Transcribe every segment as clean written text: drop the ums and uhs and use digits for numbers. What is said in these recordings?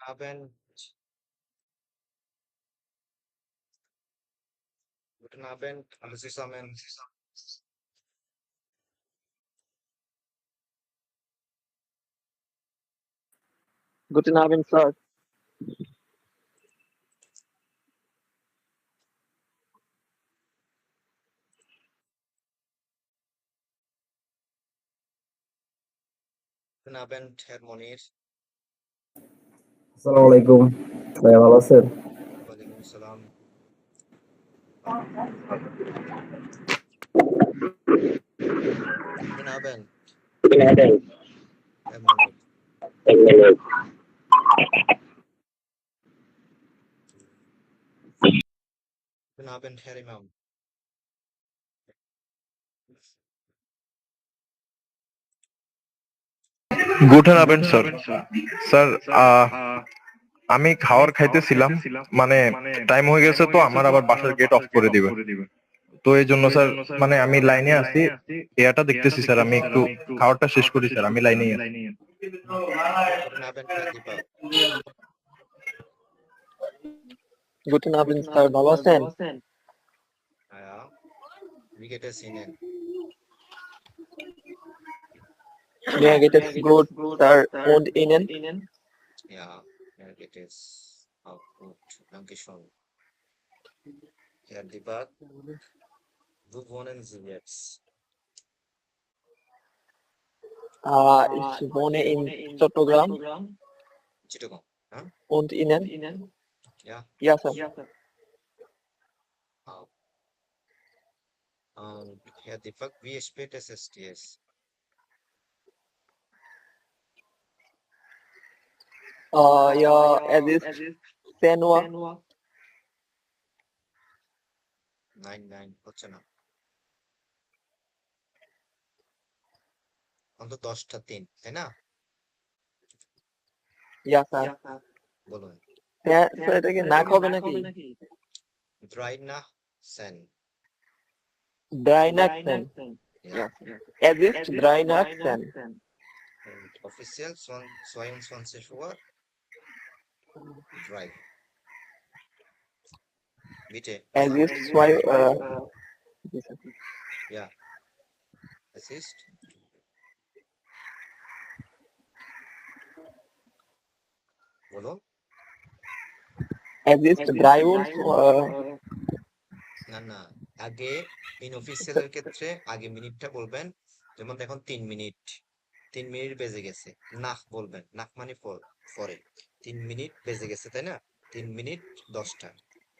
Abend. Guten Abend, alle zusammen. Guten Abend, Sir. Guten Abend, Herr Monir. আসসালামু আলাইকুম ভাইয়া ভালো আছেন? ওয়ালাইকুম আসসালাম। Guten Abend, Herr Monir. Guten Abend, Herr Imam. গুডেন আবেন স্যার। স্যার আমি খাওয়ার খাইতেছিলাম, মানে টাইম হয়ে গেছে তো আমার আবার বাসার গেট অফ করে দিবে। তো এই জন্য স্যার মানে আমি লাইনে আছি, এটা দেখতেছি স্যার। আমি একটু খাওয়ারটা শেষ করি স্যার, আমি লাইনেই আছি। Guten Abend, Herr Deepak. Guten Abend, Sir. ভালো আছেন? Ja, wie geht es Ihnen? Mir geht es gut, Sir. Und Ihnen? Ja, mir geht es auch gut. Dankeschön. Herr Deepak, wo wohnen Sie jetzt? Ich wohne in Chattogram. Chittagong, ja? Und Ihnen? Ja, Ja, Sir. auch. Herr Deepak, wie spät ist es jetzt? Ja, es ist 10 Uhr. Nein, হচ্ছে না। অন্তত 10:03, তাই না? Ja, Sir. বলুন। হ্যাঁ, sir এটা কি নাক হবে নাকি? Drei nach 10. Drei nach 10. Ja. Ja. Es ist 3 nach 10. Und offiziell 22 Uhr 3. Bitte. Es ist 2 Ja. Es ist বলো। es ist 3 und না, আগে ইনঅফিশিয়াল এর ক্ষেত্রে আগে মিনিটটা বলবেন। যেমন দেখুন 3 মিনিট। 3 মিনিট বেজে গেছে। নাহ বলবেন। নাহ মানে পরে। 3 মিনিট বেজে গেছে, তাই না? 3 মিনিট 10টা।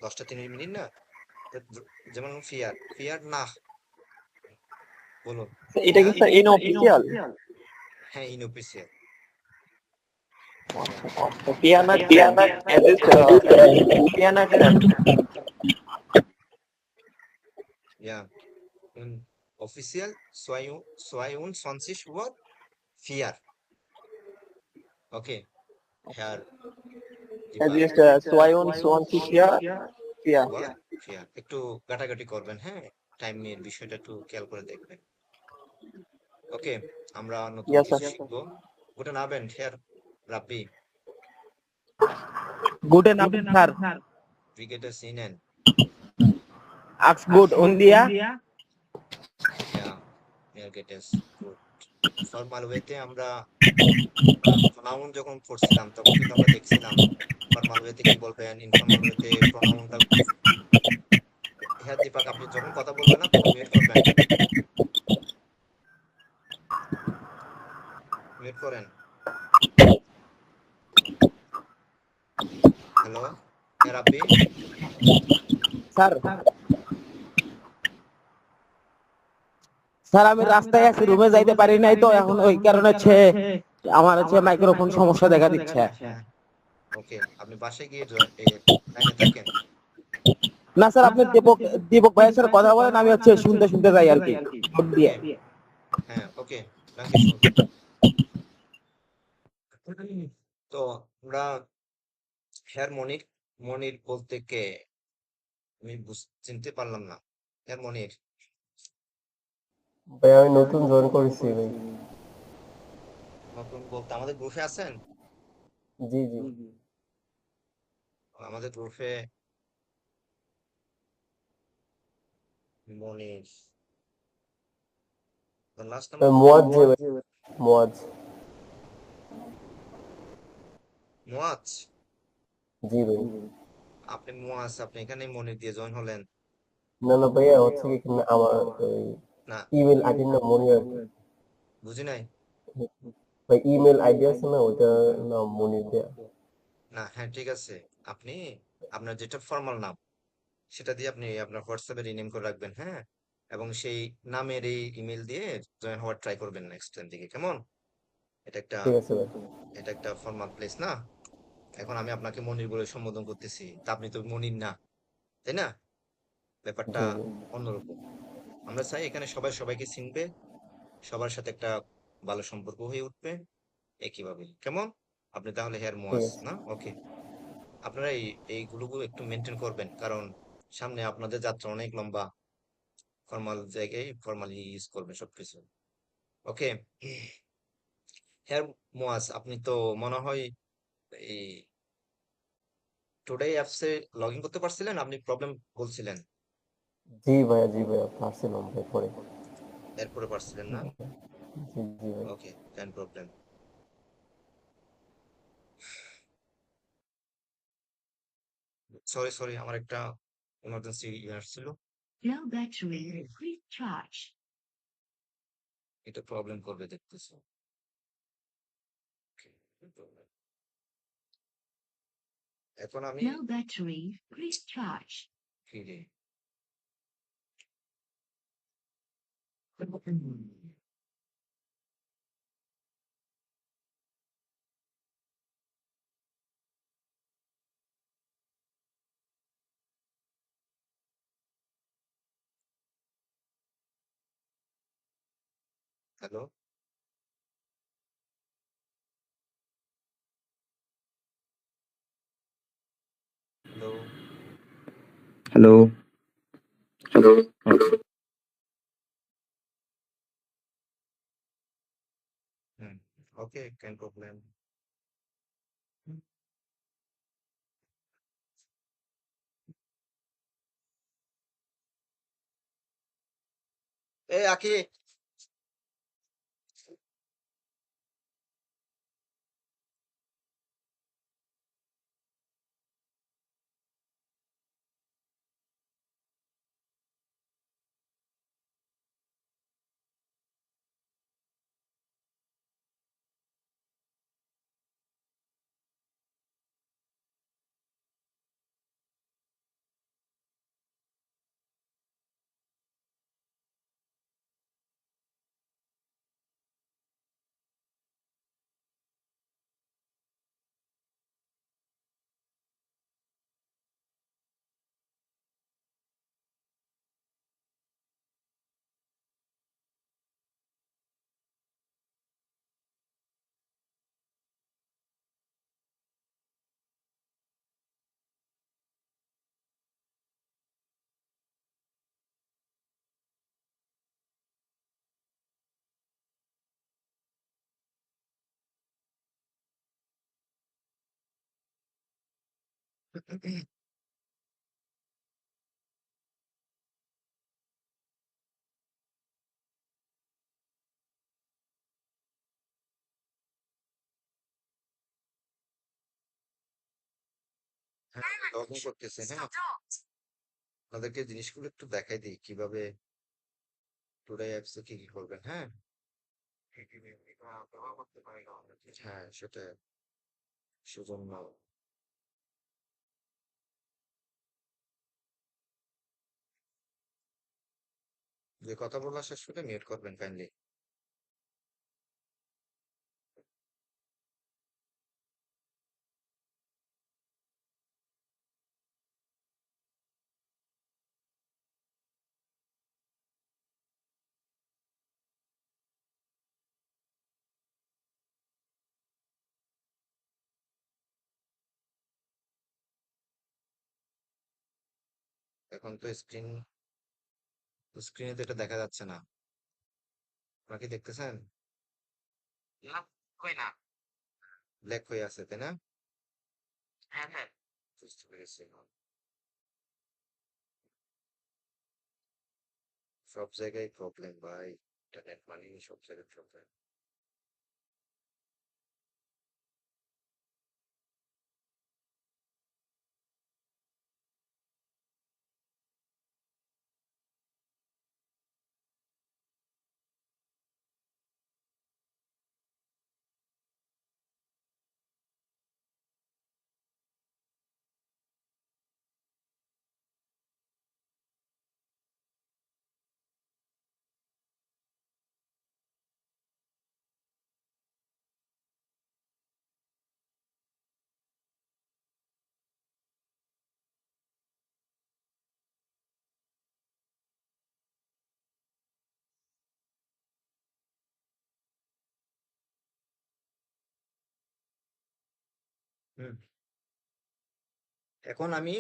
10টা 3 মিনিট না? যেমন ফিয়ার নাহ বলুন। এটা কি স্যার ইনঅফিশিয়াল? হ্যাঁ, ইনঅফিশিয়াল। Vier nach 10. Es ist 4 nach 10. Ja. Und offiziell 22 Uhr 4. Okay. Herr Es Deepak. ist 22 Uhr 4. Uhr 4. একটু কাটাকাটি করবেন, হ্যাঁ? টাইমের বিষয়টা একটু খেয়াল করে দেখবেন। ওকে, আমরা নতুন Yes, কিছু sir. শিখবো। Guten Abend, Herr Rabbi. Guten Abend, Herr. Wie geht es Ihnen? Alles gut. Und dir? Ja, mir geht es gut. Formal ওয়েতে আমরা প্রোনাউন যখন পড়ছিলাম তখন কিন্তু আমরা দেখছিলাম ফর্মাল ওয়েতে কি বলবেন, ইনফর্মাল ওয়েতে প্রোনাউনটা। হ্যাঁ দীপক, আপনি যখন কথা বলবেন না তখন মিউট করবেন। মিউট করেন। হ্যালো, হ্যাঁ রাব্বি। স্যার স্যার আমি রাস্তায় আছি, রুমে যাইতে পারি নাই তো এখন, ওই কারণে আমার মাইক্রোফোন সমস্যা দেখা দিচ্ছে। ওকে, আপনি বাসায় গিয়ে লাইনে থাকেন। না স্যার, আপনি দীপক ভাইয়ের সাথে কথা বলেন, আমি শুনতে শুনতে যাই আর কি নোট দিয়ে। হ্যাঁ, ওকে, থ্যাংক ইউ। তো আমরা হ্যার মনির বলতে কে? আমি চিনতে পারলাম না। হ্যার মনির ভাই আমি নতুন জয়েন করেছি ভাই। নতুন বলতে আমাদের গ্রুপে আছেন? জি। আমাদের গ্রুপে মনির লাস্ট নাম মুয়াজ জি ভাই, মুয়াজ। মুয়াজ। জি ভাই। আপনি মুয়াজ, আপনি এখানে মনির দিয়ে জয়েন হলেন। না না ভাইয়া, হচ্ছে কি এখানে আমার না, ইমেল আইডির নাম মনি আর কি। বুঝি নাই। ভাই ইমেল আইডি আছে না, ওইটা নাম মনি দেয়া। না, হ্যাঁ ঠিক আছে। আপনি আপনার যেটা ফর্মাল নাম সেটা দিয়ে আপনি আপনার হোয়াটসঅ্যাপে রিনেম করে রাখবেন, হ্যাঁ। এবং সেই নামের এই ইমেল দিয়ে জয়েন হওয়ার ট্রাই করবেন নেক্সট টাইম থেকে, কেমন? এটা একটা ঠিক আছে ভাই। এটা একটা ফর্মাল প্লেস না। এখন আমি আপনাকে মনির বলে সম্বোধন করতেছি, তা আপনি তো মনির না, তাই না? ব্যাপারটা জি জি। অন্যরকম। আমরা চাই এখানে সবাই সবাইকে চিনবে, সবার সাথে একটা ভালো সম্পর্ক হয়ে উঠবে একইভাবে, কেমন? আপনি তাহলে হেয়ার ঠিক মোয়াজ আছে। না? ওকে। আপনারা এইগুলো একটু মেনটেন করবেন, কারণ সামনে আপনাদের যাত্রা অনেক লম্বা। ফর্মাল জায়গায় ফর্মালি ইউজ করবেন সবকিছু। ওকে। হেয়ার মোয়াজ, আপনি তো মনে হয় এই টুডে অ্যাপসে লগ ইন করতে পারছিলেন, আপনি প্রবলেম বলছিলেন, জি ভাইয়া, পারছিলাম ভাই পরে। এরপরে পারছিলেন না? জি জি ভাই। ওকে, কেন প্রবলেম। সরি সরি, আমার একটা ইমার্জেন্সি আসছিল, Low battery, please charge. এটা প্রবলেম করবে দেখতেছো। Okay, no problem. এখন আমি Low battery, please charge. ফিরে হ্যালো। হ্যালো। হ্যালো। হ্যালো। হুম। ওকে, কেন প্রবলেম। এ আকি, হ্যাঁ লগ ইন করতেছে, হ্যাঁ। আপনাদেরকে জিনিসগুলো একটু দেখাই দিই কিভাবে টুডে অ্যাপসে কি কি করবেন, হ্যাঁ। হ্যাঁ সেটা, সেজন্য যে কথা বলা শেষ করে মিউট করবেন কাইন্ডলি। এখন তো স্ক্রিনে তো এটা দেখা যাচ্ছে না, আপনারা কি দেখতেছেন? না, কই না, ব্ল্যাক হয়ে আছে তাই না? হ্যাঁ হ্যাঁ, বুঝতে পেরেছি। সব জায়গায় প্রবলেম ভাই, ইন্টারনেট মানে সব জায়গায় প্রবলেম। হুম, এখন আমি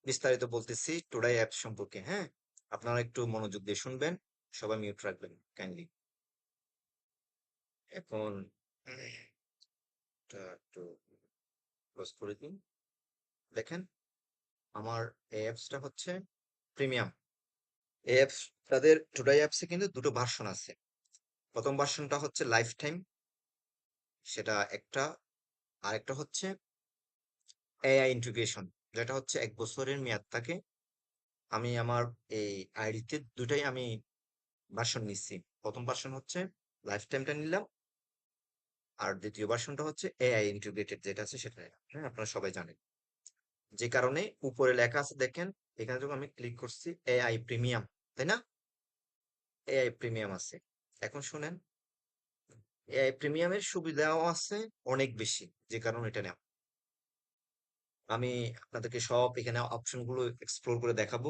বিস্তারিত বলতেছি টুডাই অ্যাপ সম্পর্কে। হ্যাঁ, আপনারা একটু মনোযোগ দিয়ে শুনবেন, সবাই মিউট রাখবেন কাইন্ডলি। এখন এটা একটু ক্লোজ করে দিন। দেখেন, আমার এই অ্যাপসটা হচ্ছে প্রিমিয়াম। এই অ্যাপস, তাদের টুডাই অ্যাপসে কিন্তু দুটো ভার্সন আছে। প্রথম ভার্সনটা হচ্ছে লাইফ টাইম, সেটা একটা। আরেকটা হচ্ছে এআই ইন্টিগ্রেশন, যেটা হচ্ছে 1 বছরের মেয়াদ থাকে। আমি আমার এই আইডিতে দুটাই আমি ভার্সন নিচ্ছি। প্রথম ভার্সন হচ্ছে লাইফ টাইমটা নিলাম, আর দ্বিতীয় ভার্সনটা হচ্ছে এআই ইন্টিগ্রেটেড যেটা আছে সেটা নিলাম। হ্যাঁ, আপনারা সবাই জানেন। যে কারণে উপরে লেখা আছে দেখেন, এখানে যখন আমি ক্লিক করছি এআই প্রিমিয়াম, তাই না? এআই প্রিমিয়াম আছে। এখন শুনেন, এআই প্রিমিয়ামের সুবিধাও আছে অনেক বেশি, যে কারণে এটা নেওয়া। আমি আপনাদেরকে সব এখানে অপশন গুলো এক্সপ্লোর করে দেখাবো।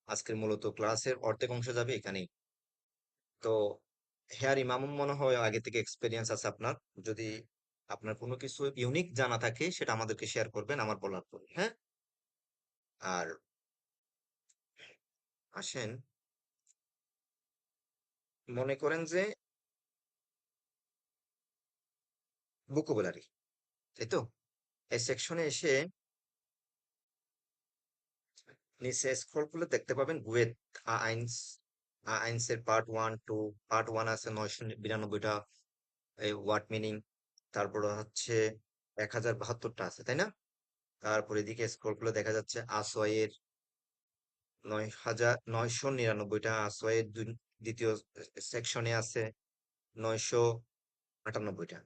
আজকের মূলত ক্লাসের অর্ধেক অংশ যাবে এখানেই। তো হেয়ার ইমামুম মনে হয় আগে থেকে এক্সপিরিয়েন্স আছে আপনার। যদি আপনার কোনো কিছু ইউনিক জানা থাকে সেটা আমাদেরকে শেয়ার করবেন আমার বলার পরে, হ্যাঁ? আর আসেন, মনে করেন যে ভোকাবুলারি, তাই তো? এই সেকশনে এসে নিচে স্ক্রল করলে দেখতে পাবেন গুয়েত আইনস, আইনসের পার্ট 1 2। পার্ট 1 আছে 992টা এই ওয়ার্ড মিনিং। তারপরে হচ্ছে 1072টা আছে, তাই না? তারপরে এদিকে স্ক্রল করলে দেখা যাচ্ছে আসওয়াইয়ের 9,999টা আসওয়াইয়ের দ্বিতীয় সেকশনে আছে 998টা।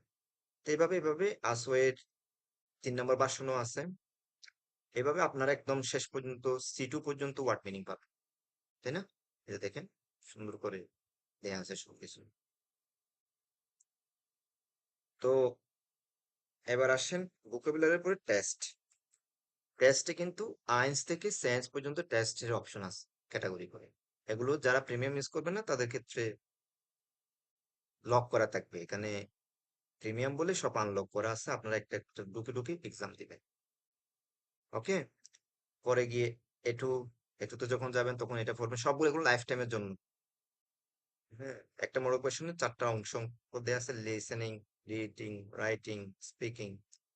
তো এইভাবে আসওয়াইয়ের 3 নম্বর ভার্সনও আছে। এভাবে আপনারা একদম শেষ পর্যন্ত C2 পর্যন্ত ওয়ার্ড মিনিং পাবেন, তাই না? এটা দেখেন, সুন্দর করে দেয়া আছে সবকিছু। তো এবার আসেন ভোকাবুলারির পরে টেস্ট। টেস্টে কিন্তু আইনস থেকে সেন্স পর্যন্ত টেস্টের অপশন আছে ক্যাটাগরি করে। এগুলো যারা প্রিমিয়াম ইউজ করবে না তাদের ক্ষেত্রে লক করা থাকবে। এখানে প্রিমিয়াম বলে সব আনলক করা আছে, আপনারা একটা একটা ঢুকে ঢুকে এক্সাম দিবেন। ওকে, পরে গিয়ে এটু, এটুতে যখন যাবেন তখন এটা পড়বেন। সবগুলো এগুলো লাইফ টাইমের জন্য। হ্যাঁ, একটা মডেল কোয়েশ্চনে 4টা অংশ দেয়া আছে, লিসেনিং, রিডিং, রাইটিং, স্পিকিং,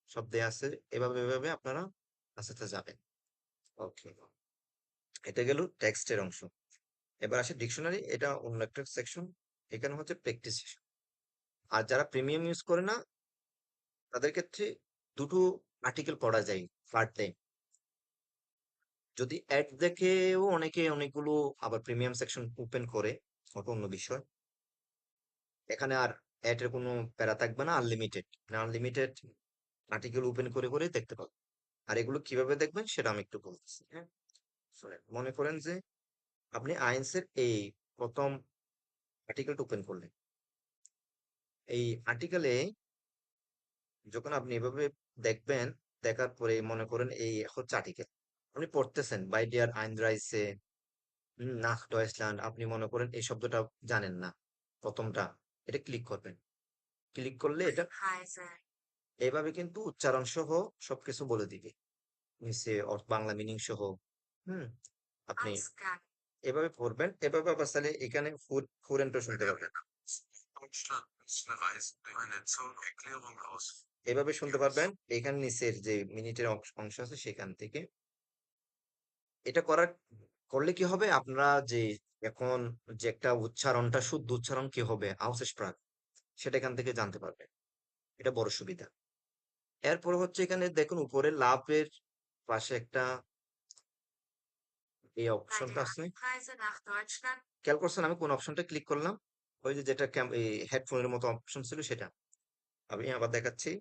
সব দেয়া আছে। এভাবে আপনারা আস্তে আস্তে যাবেন। ওকে, এটা গেল টেক্সটের অংশ। এবার আসে ডিকশনারি, এটা অন্য একটা সেকশন। এখানে হচ্ছে প্র্যাকটিস। আর যারা প্রিমিয়াম ইউজ করে না তাদের ক্ষেত্রে দুটো আর্টিকেল পড়া যায় পার টাইম। যদি অ্যাড দেখেও অনেকে অনেকগুলো আবার প্রিমিয়াম সেকশন ওপেন করে, ওটা অন্য বিষয়। এখানে আর অ্যাড এর কোনো প্যারা থাকবে না, আনলিমিটেড। আনলিমিটেড আর্টিকেল ওপেন করে করে দেখতে পাবেন। আর এগুলো কিভাবে দেখবেন সেটা আমি একটু বলতেছি। হ্যাঁ, শোনেন, মনে করেন যে আপনি আইনসের এই প্রথম আর্টিকেলটা ওপেন করলেন। এই আর্টিকেলে যখন আপনি এভাবে দেখবেন, দেখার পরে মনে করেন এই হচ্ছে আর্টিকেল, আপনি পড়তেছেন বাই ডিয়ার আইনরাইসে নাখ ডয়েচল্যান্ড। আপনি মনে করেন এই শব্দটা জানেন না, প্রথমটা, এটা ক্লিক করবেন। ক্লিক করলে এটা এইভাবে কিন্তু উচ্চারণ সহ সবকিছু বলে দিবে, নিচে বাংলা মিনিং সহ। হুম, আপনি এভাবে পড়বেন। এভাবে আবার চাইলে এখানে ফুরেনটো শুনতে পাবেন। এভাবে শুনতে পারবেন এখানে নিচের যে মিনিটের অংশ আছে সেখান থেকে। এটা করলে কি হবে, আপনারা যে এখন যে একটা উচ্চারণটা শুদ্ধ উচ্চারণ কি হবে আউসস্প্রাক, সেটা এখান থেকে জানতে পারবেন। এটা বড় সুবিধা। এরপর হচ্ছে এখানে দেখুন উপরে লাভের পাশে একটা এই Bei অপশনটা der আছে, Anreise nach Deutschland খেয়াল করছেন আমি কোন অপশনটা ক্লিক করলাম? ওই যে যেটা এই হেডফোনের মতো অপশন ছিল সেটা। আমি আবার দেখাচ্ছি।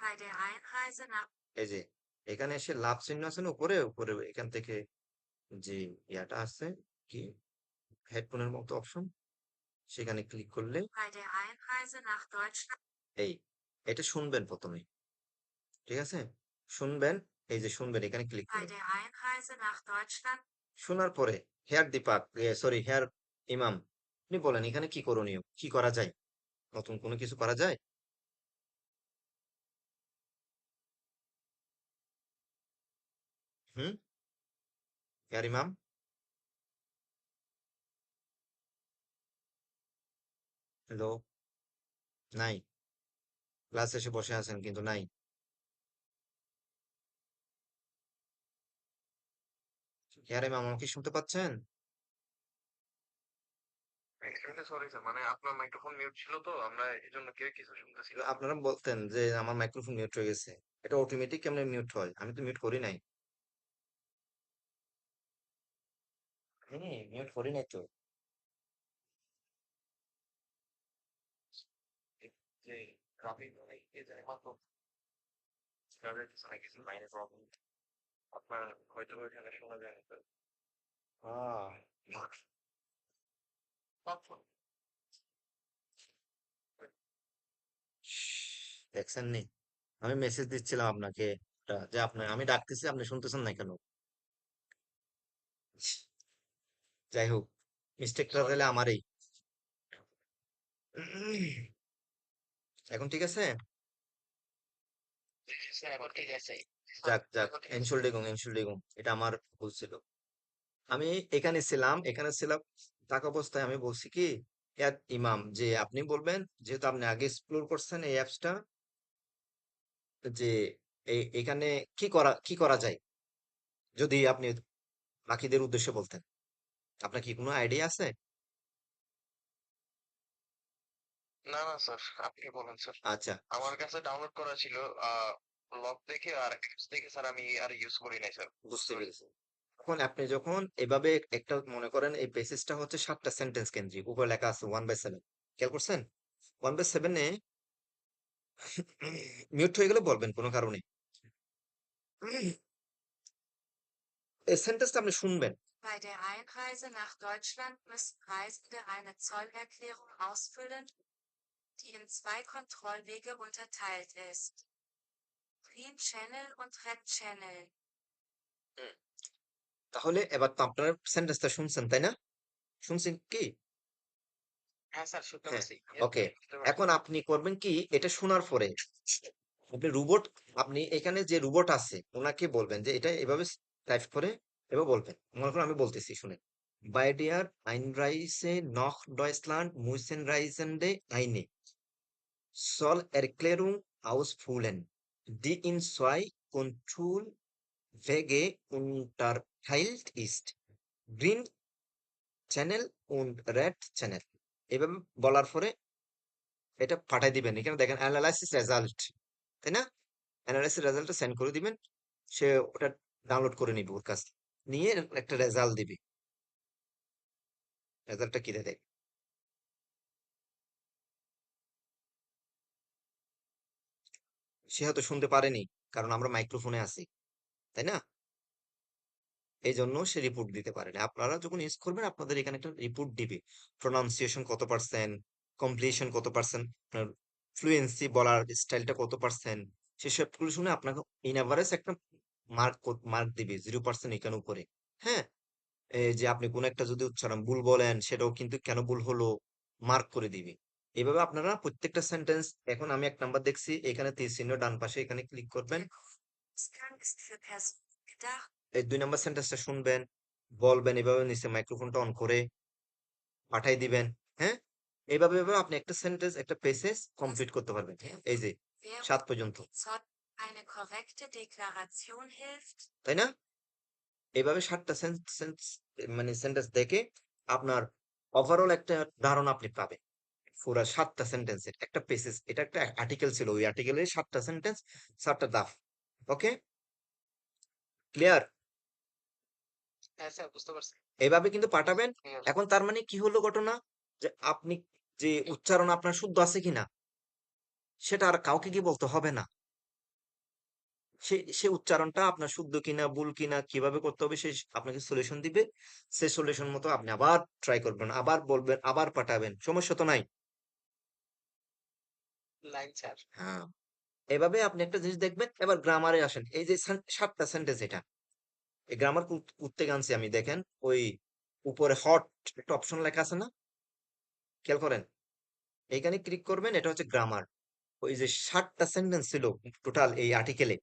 bei der Einreise nach এই যে এখানে এসে লাভ চিহ্ন আছে না উপরে, উপরে এখান থেকে যে ইয়াটা আছে কি হেডফোনের মতো অপশন, সেখানে ক্লিক করলে bei der Einreise nach Deutschland এই এটা শুনবেন প্রথমে, ঠিক আছে? শুনবেন, এই যে শুনবেন এখানে ক্লিক bei করবেন। der Einreise nach Deutschland শোনার পরে হেয়ার দীপাক, সরি হেয়ার ইমাম, আপনি বলেন এখানে কি করণীয়, কি করা যায়, নতুন কোনো কিছু করা যায়? হুম, হেয়ার ইমাম, হ্যালো, নাই, ক্লাস এসে বসে আছেন কিন্তু নাই। হেয়ার ইমাম আমাকে শুনতে পাচ্ছেন? সরি স্যার, মানে আপনার মাইক্রোফোন মিউট ছিল তো আমরা এই জন্য কেউ কিছু শুনতেছি না। আপনারা বলতেন যে আমার মাইক্রোফোন মিউট হয়ে গেছে, এটা অটোমেটিক কেমনে মিউট হয়, আমি তো মিউট করি নাই। হ্যাঁ, মিউট করি নাই তো। যে ট্রাফিক এই যে মাত্র স্টার্টেড নাকি লাইনে প্রবলেম, আপনার হয়তো এখানে শোনা যায় না স্যার। আহ, দেখছেন নি, আমি মেসেজ দিচ্ছিলাম আপনাকে যে আপনার আমি ডাকতেছি আপনি শুনতেছেন না কেন? যাই হোক, মিস্টেকটা তাহলে আমারই। এখন ঠিক আছে? এখন ঠিক আছে। যাক যাক, এনশুল্ডিগুং, এটা আমার ভুল ছিল। আমি এখানে ছিলাম থাকা অবস্থায় আমি বলছি কি ইমাম, যে আপনি বলবেন যেহেতু আপনি আগে এক্সপ্লোর করছেন এই অ্যাপসটা, যে এখানে কি করা যায়, যদি আপনি বাকিদের উদ্দেশ্যে বলতেন। আপনার কি কোনো আইডিয়া আছে? না না স্যার, আপনি বলেন স্যার। আচ্ছা, আমার কাছে ডাউনলোড করা ছিল লগ দেখে আর অ্যাপস দেখে স্যার, আমি আর ইউজ করি নাই স্যার। বুঝতে পেরেছি। এখন আপনি যখন এভাবে একটা মনে করেন এই পেসেজটা হচ্ছে 7টা সেন্টেন্স কেন্দ্রিক, উপরে লেখা আছে 1/7, খেয়াল করছেন? 1/7-এ মিউট হয়ে গেলে বলবেন কোনো কারণে। এই সেন্টেন্সটা আপনি শুনবেন। Bei der Einreise nach Deutschland müssen Reisende eine Zollerklärung ausfüllen, die in 2 Kontrollwege unterteilt ist. Green Channel und Red Channel. তাহলে এবার তো আপনার সেন্টেন্সটা শুনছেন তাই না? শুনছেন কি? হ্যাঁ স্যার, শুনতে হ্যাঁ, পাচ্ছি। ওকে। এখন আপনি করবেন কি, এটা শোনার পরে আপনি এখানে যে রোবট আছে ওনাকে বলবেন যে এটা এভাবে টাইপ করে এভাবে বলবেন। মনে করুন আমি বলতেছি, শুনেন। বাই ডিয়ার আইনরাইসে নখ ডয়সল্যান্ড মুইসেন রাইজেন্ডে আইনে soll Erklärung ausfüllen, die in 2 Kontrollwege unterteilt ist. Green Channel und Red Channel. এভাবে বলার পরে এটা পাঠাই দিবেন। এখানে দেখেন অ্যানালাইসিস রেজাল্ট, তাই না? অ্যানালাইসিস রেজাল্টটা সেন্ড করে দিবেন, সে ওটা ডাউনলোড করে নিবে ওর কাছ নিয়ে একটা রেজাল্ট দিবে। রেজাল্টটা কি দেয়? সে হয়তো শুনতে পারেনি, কারণ আমরা মাইক্রোফোনে আছি, তাই না? এই জন্য সে রিপোর্ট দিতে পারে না। আপনারা যখন ইউজ করবেন আপনাদের এখানে একটা রিপোর্ট দিবে, প্রোনাউন্সিয়েশন কত পার্সেন্ট, কমপ্লিশন কত পার্সেন্ট, আপনার ফ্লুয়েন্সি বলার স্টাইলটা কত পার্সেন্ট, সেসবগুলো শুনে আপনাকে ইন এভারেজ একটা মার্ক দিবে 0% এখানে উপরে। হ্যাঁ, এই যে আপনি কোন একটা যদি উচ্চারণ ভুল বলেন সেটাও কিন্তু কেন ভুল হলো মার্ক করে দিবে। এভাবে আপনারা প্রত্যেকটা সেন্টেন্স, এখন আমি 1 নাম্বার দেখছি এখানে তীর চিহ্ন ডান পাশে, এখানে ক্লিক করবেন। Ausgang ist für Personen gedacht, এই 2 নাম্বার সেন্টেন্সটা শুনবেন, বলবেন এভাবে নিচে মাইক্রোফোনটা অন করে পাঠাই দিবেন। হ্যাঁ, এভাবে আপনি একটা সেন্টেন্স একটা পেসেজ কমপ্লিট করতে পারবেন। এই যে während 7 পর্যন্ত, die Zoll eine korrekte Deklaration hilft. তাই না? এইভাবে 7টা মানে সেন্টেন্স দেখে আপনার ওভারঅল একটা ধারণা আপনি পাবেন। পুরা 7টা সেন্টেন্সের একটা পেসেজ, এটা একটা আর্টিকেল ছিল, ওই আর্টিকেলের 7টা সেন্টেন্স, 7টা দাফ। ওকে, ক্লিয়ার? হ্যাঁ স্যার, বুঝতে পারছি। এইভাবে কিন্তু পাঠাবেন। এখন তার মানে কি হলো ঘটনা, যে আপনি যে উচ্চারণ আপনার শুদ্ধ আছে কিনা সেটা আর কাউকে কি বলতে হবে না। সে উচ্চারণটা আপনার শুদ্ধ কিনা ভুল কিনা কিভাবে করতে হবে সে আপনাকে সলিউশন দিবে। সে সলিউশন মতো আপনি আবার ট্রাই করবেন, আবার বলবেন, আবার পাঠাবেন, সমস্যা তো নাই। Line sir. হ্যাঁ, এভাবে আপনি একটা জিনিস দেখবেন। এবার গ্রামারে আসেন, এই যে 7টা সেন্টেন্স, এটা এই গ্রামার করতে আনছি আমি, দেখেন ওই উপরে হট একটা অপশন লেখা আছে না, খেয়াল করেন, এইখানে ক্লিক করবেন, এটা হচ্ছে গ্রামার। ওই যে 7টা সেন্টেন্স ছিল টোটাল এই আর্টিকেলে,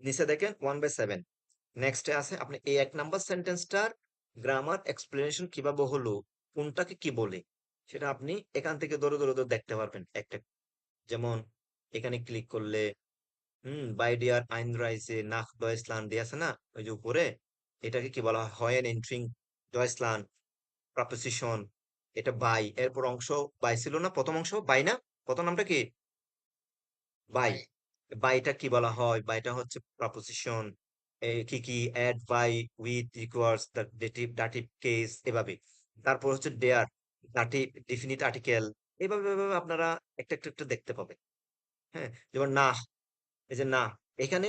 নিচে দেখেন 1/7, নেক্সটে আছে আপনি এই 1 নাম্বার সেন্টেন্সটার গ্রামার এক্সপ্লেনেশন কিভাবে হলো, কোনটাকে কি বলে, সেটা আপনি এখান থেকে ধরে ধরে ধরে দেখতে পারবেন একটা। যেমন এখানে ক্লিক করলে বাই ডিয়ার আইনরাইসে নাখ ডয়েচল্যান্ড দিয়ে আছে না, ওই যে উপরে, এটাকে কি বলা হয়, হয়েন এন্ট্রিং ডয়েচল্যান্ড প্রপোজিশন, এটা বাই, এরপর অংশ বাই ছিল না, প্রথম অংশ বাই না, প্রথম নামটা কি বাই, বাইটা কি বলা হয়, বাইটা হচ্ছে প্রপোজিশন, কি কি at by with requires the dative dative case, এভাবে। তারপর হচ্ছে ডেয়ার ডাটিভ ডিফিনিট আর্টিকেল, এভাবে এভাবে আপনারা একটা একটা একটা দেখতে পাবেন। হ্যাঁ, যেমন না, এই যে না, এখানে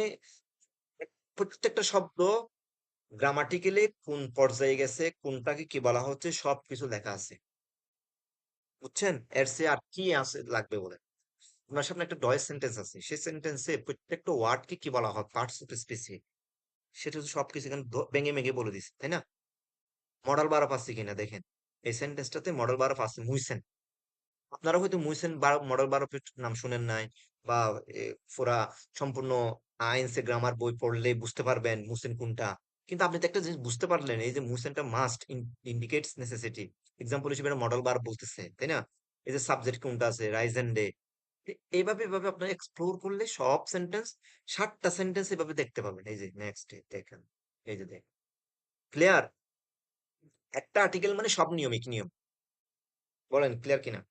প্রত্যেকটা শব্দ গ্রামাটিক্যালি কোন পর্যায়ে গেছে, কোনটাকে কি বলা হচ্ছে, সবকিছু লেখা আছে, বুঝছেন? এর চেয়ে আর কি আছে লাগবে বলে? আপনার সামনে একটা ডয়েস সেন্টেন্স আছে, সেই সেন্টেন্সে প্রত্যেকটা ওয়ার্ডকে কি বলা হয়, পার্টস অফ স্পিচ, সেটা হচ্ছে সবকিছু এখানে ভেঙে ভেঙে বলে দিচ্ছে, তাই না? মডেল বারফ আছে কিনা দেখেন, এই সেন্টেন্সটাতে মডেল বারফ আছে, মুইসেন। আপনারা হয়তো মুইসেন মডেল বারফের নাম শুনেন নাই, বা পুরা সম্পূর্ণ আইনসে গ্রামার বই পড়লে বুঝতে পারবেন মুসেন কোনটা। কিন্তু আপনি তো একটা জিনিস বুঝতে পারলেন, এই যে মুসেনটা মাস্ট ইন্ডিকেটস নেসেসিটি, এক্সাম্পল হিসেবে মডেল বার বলতেছে, তাই না? এই যে সাবজেক্ট কোনটা আছে, রাইজ এন্ড ডে, এইভাবে এভাবে আপনার এক্সপ্লোর করলে সব সেন্টেন্স, 7টা সেন্টেন্স এভাবে দেখতে পাবেন। এই যে নেক্সট দেখেন, এই যে দেখেন, ক্লিয়ার? একটা আর্টিকেল মানে সব নিয়মিক নিয়ম, বলেন ক্লিয়ার কিনা?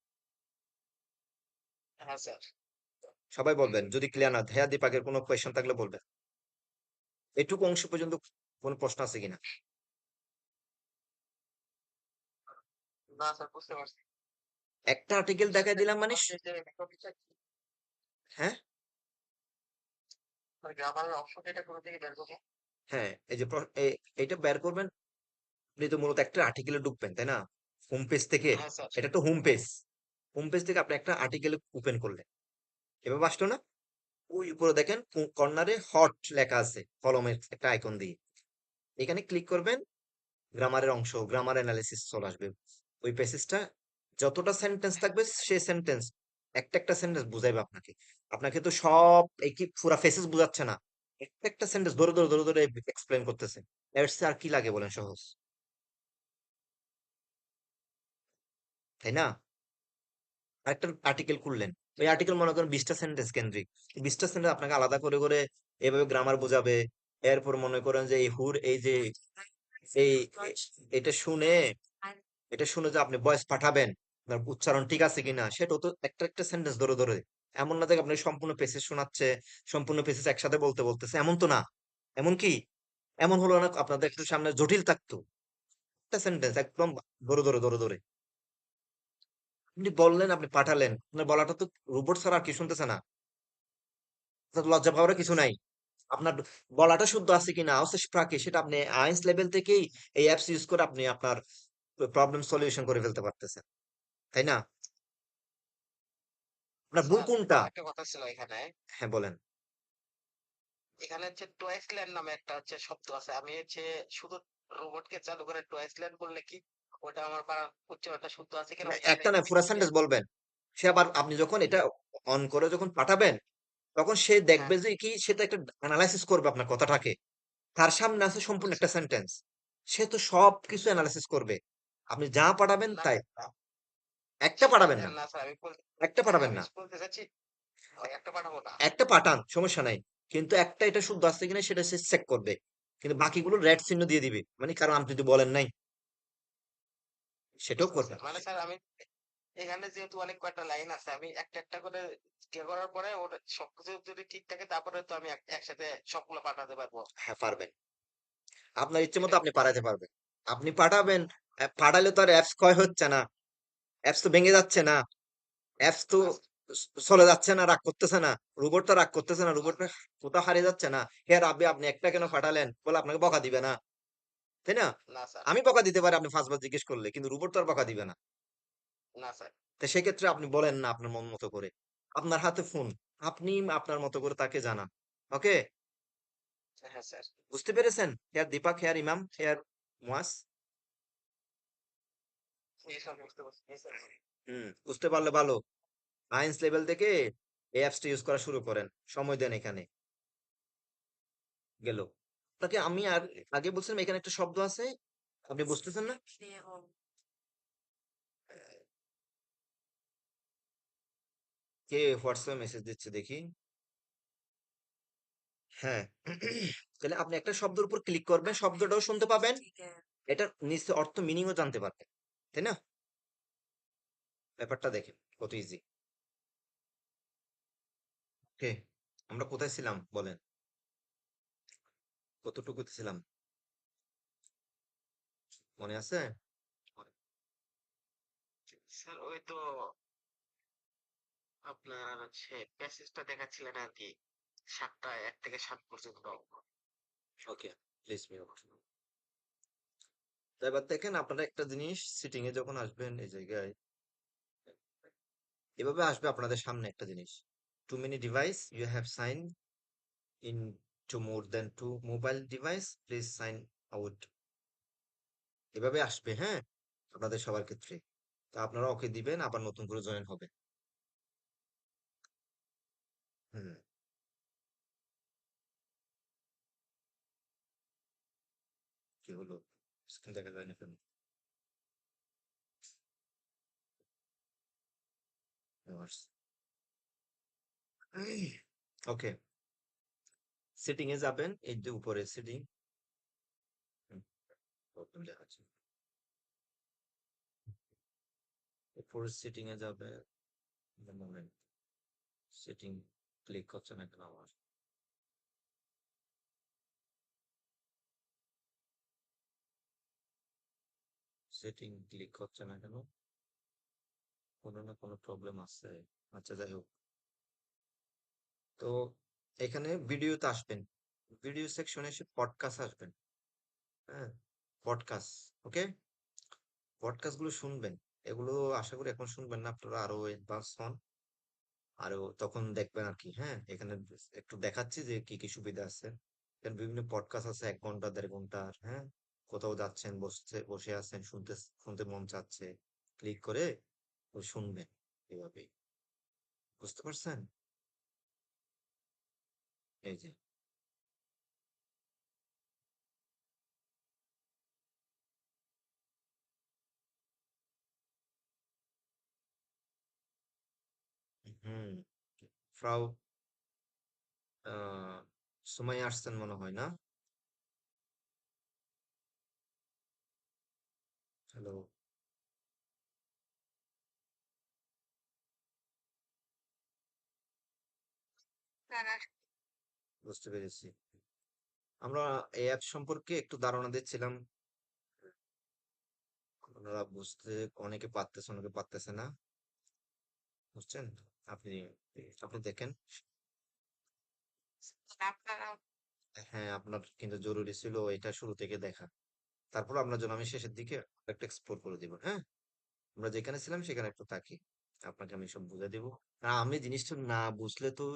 হ্যাঁ স্যার। সবাই বলবেন, যদি ক্লিয়ার না, হেয়া দীপাকের কোনো কোয়েশ্চেন থাকলে বলবেন। এটুকু অংশ পর্যন্ত কোনো প্রশ্ন আছে কিনা? না স্যার, বুঝতে পারছি। একটা আর্টিকেল দেখাই দিলাম মানে হ্যাঁ, গ্রামারের অপশনটা এটা কোথা থেকে বের করবো? হ্যাঁ, এই যে এইটা বের করবেন। আপনি তো মূলত একটা আর্টিকেলে ঢুকবেন, তাই না? হোম পেজ থেকে, হ্যাঁ স্যার। এটা তো হোম পেজ। হোম পেজ থেকে আপনি একটা আর্টিকেল ওপেন করলেন, এভাবে আসলো না? ওই উপরে দেখেন কর্নারে হট লেখা আছে, কলমের একটা আইকন দিয়ে, এখানে ক্লিক করবেন, গ্রামারের অংশ, গ্রামার অ্যানালিসিস চলে আসবে। ওই প্যাসেজটা যতটা সেন্টেন্স থাকবে, সেই সেন্টেন্স একটা একটা সেন্টেন্স বুঝাইবে আপনাকে। আপনাকে তো সব এই কি পুরা ফেসেস বুঝাচ্ছে না, একটা একটা সেন্টেন্স ধরে ধরে ধরে ধরে এক্সপ্লেন করতেছে। এর চেয়ে আর কি লাগে বলেন, সহজ, তাই না? একটা আর্টিকেল খুললেন, ওই আর্টিকেল মনে করেন 20টা সেন্টেন্স কেন্দ্রিক, 20টা সেন্টেন্স আপনাকে আলাদা করে করে এভাবে গ্রামার বোঝাবে। এরপর মনে করেন যে এই হুর, এই যে এই এটা শুনে, এটা শুনে যে আপনি ভয়েস পাঠাবেন, আপনার উচ্চারণ ঠিক আছে কিনা সেটাও তো একটা একটা সেন্টেন্স ধরে ধরে, এমন না যে আপনি সম্পূর্ণ পেসেজ শোনাচ্ছে, সম্পূর্ণ পেসেজ একসাথে বলতে বলতেছে, এমন তো না। এমন কি, এমন হলো না আপনাদের একটু সামনে জটিল থাকতো, একটা সেন্টেন্স একদম ধরে ধরে ধরে ধরে আপনি বললেন, আপনি পাঠালেন, আপনার বলাটা তো রোবট ছাড়া আর কি শুনতেছে না, তো লজ্জা পাওয়ার কিছু নাই। আপনার বলাটা শুদ্ধ আছে কিনা হচ্ছে প্রাকে, সেটা আপনি আইন্স লেভেল থেকেই এই অ্যাপস ইউজ করে আপনি আপনার প্রবলেম সলিউশন করে ফেলতে পারতেছেন, তাই না? আপনার ভুল স্যার, কোনটা? একটা কথা ছিল এখানে। হ্যাঁ বলেন। এখানে হচ্ছে টোয়েসল্যান্ড নামে একটা হচ্ছে শব্দ আছে। আমি হচ্ছে শুধু রোবটকে চালু করে টোয়েসল্যান্ড বললে কি ওটা আমার উচ্চারণটা শুদ্ধ আছে কিনা ওই জায়গাটা একটা না, একটু পুরা দেখবেন? সেন্টেন্স বলবেন। সে আবার আপনি যখন এটা অন করে যখন পাঠাবেন, তখন সে হ্যাঁ। দেখবে যে কি, সেটা একটা অ্যানালাইসিস করবে আপনার কথাটাকে। তার সামনে আছে সম্পূর্ণ আচ্ছা। একটা সেন্টেন্স, সে তো সব কিছু অ্যানালাইসিস করবে। আপনি যা পাঠাবেন না তাই, স্যার, একটা পাঠাবেন না, না স্যার, আমি একটা স্যার পাঠাবেন আমি না। বলতে চাচ্ছি পাঠাবো না। একটা পাঠান, সমস্যা নাই, কিন্তু একটা এটা শুদ্ধ আছে কিনা সেটা সে চেক করবে, কিন্তু বাকিগুলো রেড চিহ্ন দিয়ে দিবে, মানে কারণ আপনি তো বলেন নাই, সেটাও বুঝতে করবে। পারছেন? মানে স্যার আমি এখানে যেহেতু অনেক কয়টা লাইন আছে, আমি একটা একটা করে ইয়ে করার পরে ওটা সবকিছু যদি ঠিক থাকে তারপরে তো আমি একসাথে সবগুলো পাঠাতে পারবো। হ্যাঁ পারবেন, আপনার ইচ্ছে মতো এটাই আপনি বলতেছি। পাঠাতে পারবেন। আপনি পাঠাবেন, পাঠালে তো আর অ্যাপস ক্ষয় হচ্ছে না, অ্যাপস তো ভেঙে যাচ্ছে না, অ্যাপস তো না স্যার, চলে যাচ্ছে না, রাগ করতেছে না, রোবট তো রাগ করতেছে না, না রোবট কোথাও হারিয়ে যাচ্ছে না। হ্যাঁ রাব্বি আপনি একটা কেন পাঠালেন বলে আপনাকে বকা দিবে না, তাই না? না স্যার, আমি বকা দিতে পারি আপনি 5 বার জিজ্ঞেস করলে, কিন্তু রোবট তো আর বকা দিবে না। না স্যার। তো সেক্ষেত্রে আপনি বলেন না আপনার মন মতো করে, আপনার হাতে ফোন, আপনি আপনার মতো করে তাকে জানান। ওকে, হ্যাঁ স্যার। বুঝতে পেরেছেন? হেয়ার দীপক, হেয়ার ইমাম, হেয়ার মুয়াজ। এইসব বুঝতে পারছি। জি স্যার। বুঝতে পারলে ভালো। সায়েন্স লেভেল থেকে এই অ্যাপসটা ইউজ করা শুরু করেন, সময় দেন এখানে। গেল, আপনাকে আমি আর আগে বলছিলাম এখানে একটা শব্দ আছে, আপনি বুঝতেছেন না? Erklärung. কে হোয়াটসঅ্যাপে মেসেজ দিচ্ছে দেখি। হ্যাঁ, তাহলে আপনি একটা শব্দের উপর ক্লিক করবেন, শব্দটাও শুনতে পাবেন, Wichtige. এটার নিশ্চয় অর্থ মিনিংও জানতে পারবেন, তাই না? ব্যাপারটা দেখেন কত ইজি। ওকে, আমরা কোথায় ছিলাম বলেন, কতটুকুতে ছিলাম মনে আছে? স্যার ওই তো আপনার হচ্ছে প্যাসেজটা দেখাচ্ছিলেন আর কি, 7টা 1 থেকে 7 পর্যন্ত। ওকে, প্লিজ মিউট। তো এবার দেখেন আপনারা একটা জিনিস, সিটিং এ যখন আসবেন এই জায়গায় এভাবে আসবে আপনাদের সামনে একটা জিনিস, too many device you have sign in to more than two mobile device, please sign out, এভাবে আসবে। হ্যাঁ, আপনাদের সবার ক্ষেত্রে। তা আপনারা ওকে দিবেন, আবার নতুন করে জয়েন হবে। হুম, কি হলো, স্ক্রিন দেখা যায় না কেন? ওকে, সেটিং এ যাবেন, এই যে উপরে সেটিং, প্রবলেম দেখাচ্ছে, উপরে সেটিং এ যাবে, মোমেন্ট সেটিং ক্লিক করছে না কেন আমার? সেটিং ক্লিক হচ্ছে না কেন? কোনো না কোনো প্রবলেম আছে। আচ্ছা যাই হোক, তো এখানে ভিডিওতে আসবেন, ভিডিও সেকশনে এসে পডকাস্ট আসবেন। হ্যাঁ, পডকাস্ট। ওকে, পডকাস্ট গুলো শুনবেন, এগুলো আশা করি এখন শুনবেন না, আপনারা আরো অ্যাডভান্স হন, আরো তখন দেখবেন আর কি। হ্যাঁ, এখানে একটু দেখাচ্ছি যে কি কি সুবিধা আছে। এখানে বিভিন্ন পডকাস্ট আছে 1 ঘন্টা 1.5 ঘন্টার। হ্যাঁ, কোথাও যাচ্ছেন, বসে আছেন, শুনতে শুনতে মন চাচ্ছে, ক্লিক করে শুনবেন, এভাবেই। বুঝতে পারছেন? এই যে, হুম, ফ্রাউ সুমাইয়া আসছেন মনে হয় না? হ্যালো, বুঝতে পেরেছি। আমরা এই অ্যাপ সম্পর্কে একটু ধারণা দিচ্ছিলাম, ওনারা বুঝতে, অনেকে পারতেছে অনেকে পারতেছে না, বুঝছেন? আপনি আপনি দেখেন। আপনারা হ্যাঁ, আপনার কিন্তু জরুরি ছিল এটা শুরু থেকে দেখা, তারপর আপনার জন্য আমি শেষের দিকে একটা এক্সপ্লোর করে দিব। হ্যাঁ, আমরা যেখানে ছিলাম সেখানে একটু থাকি, আপনাকে আমি সব বুঝে দেবো। আর আমি জিনিসটা না বুঝলে তো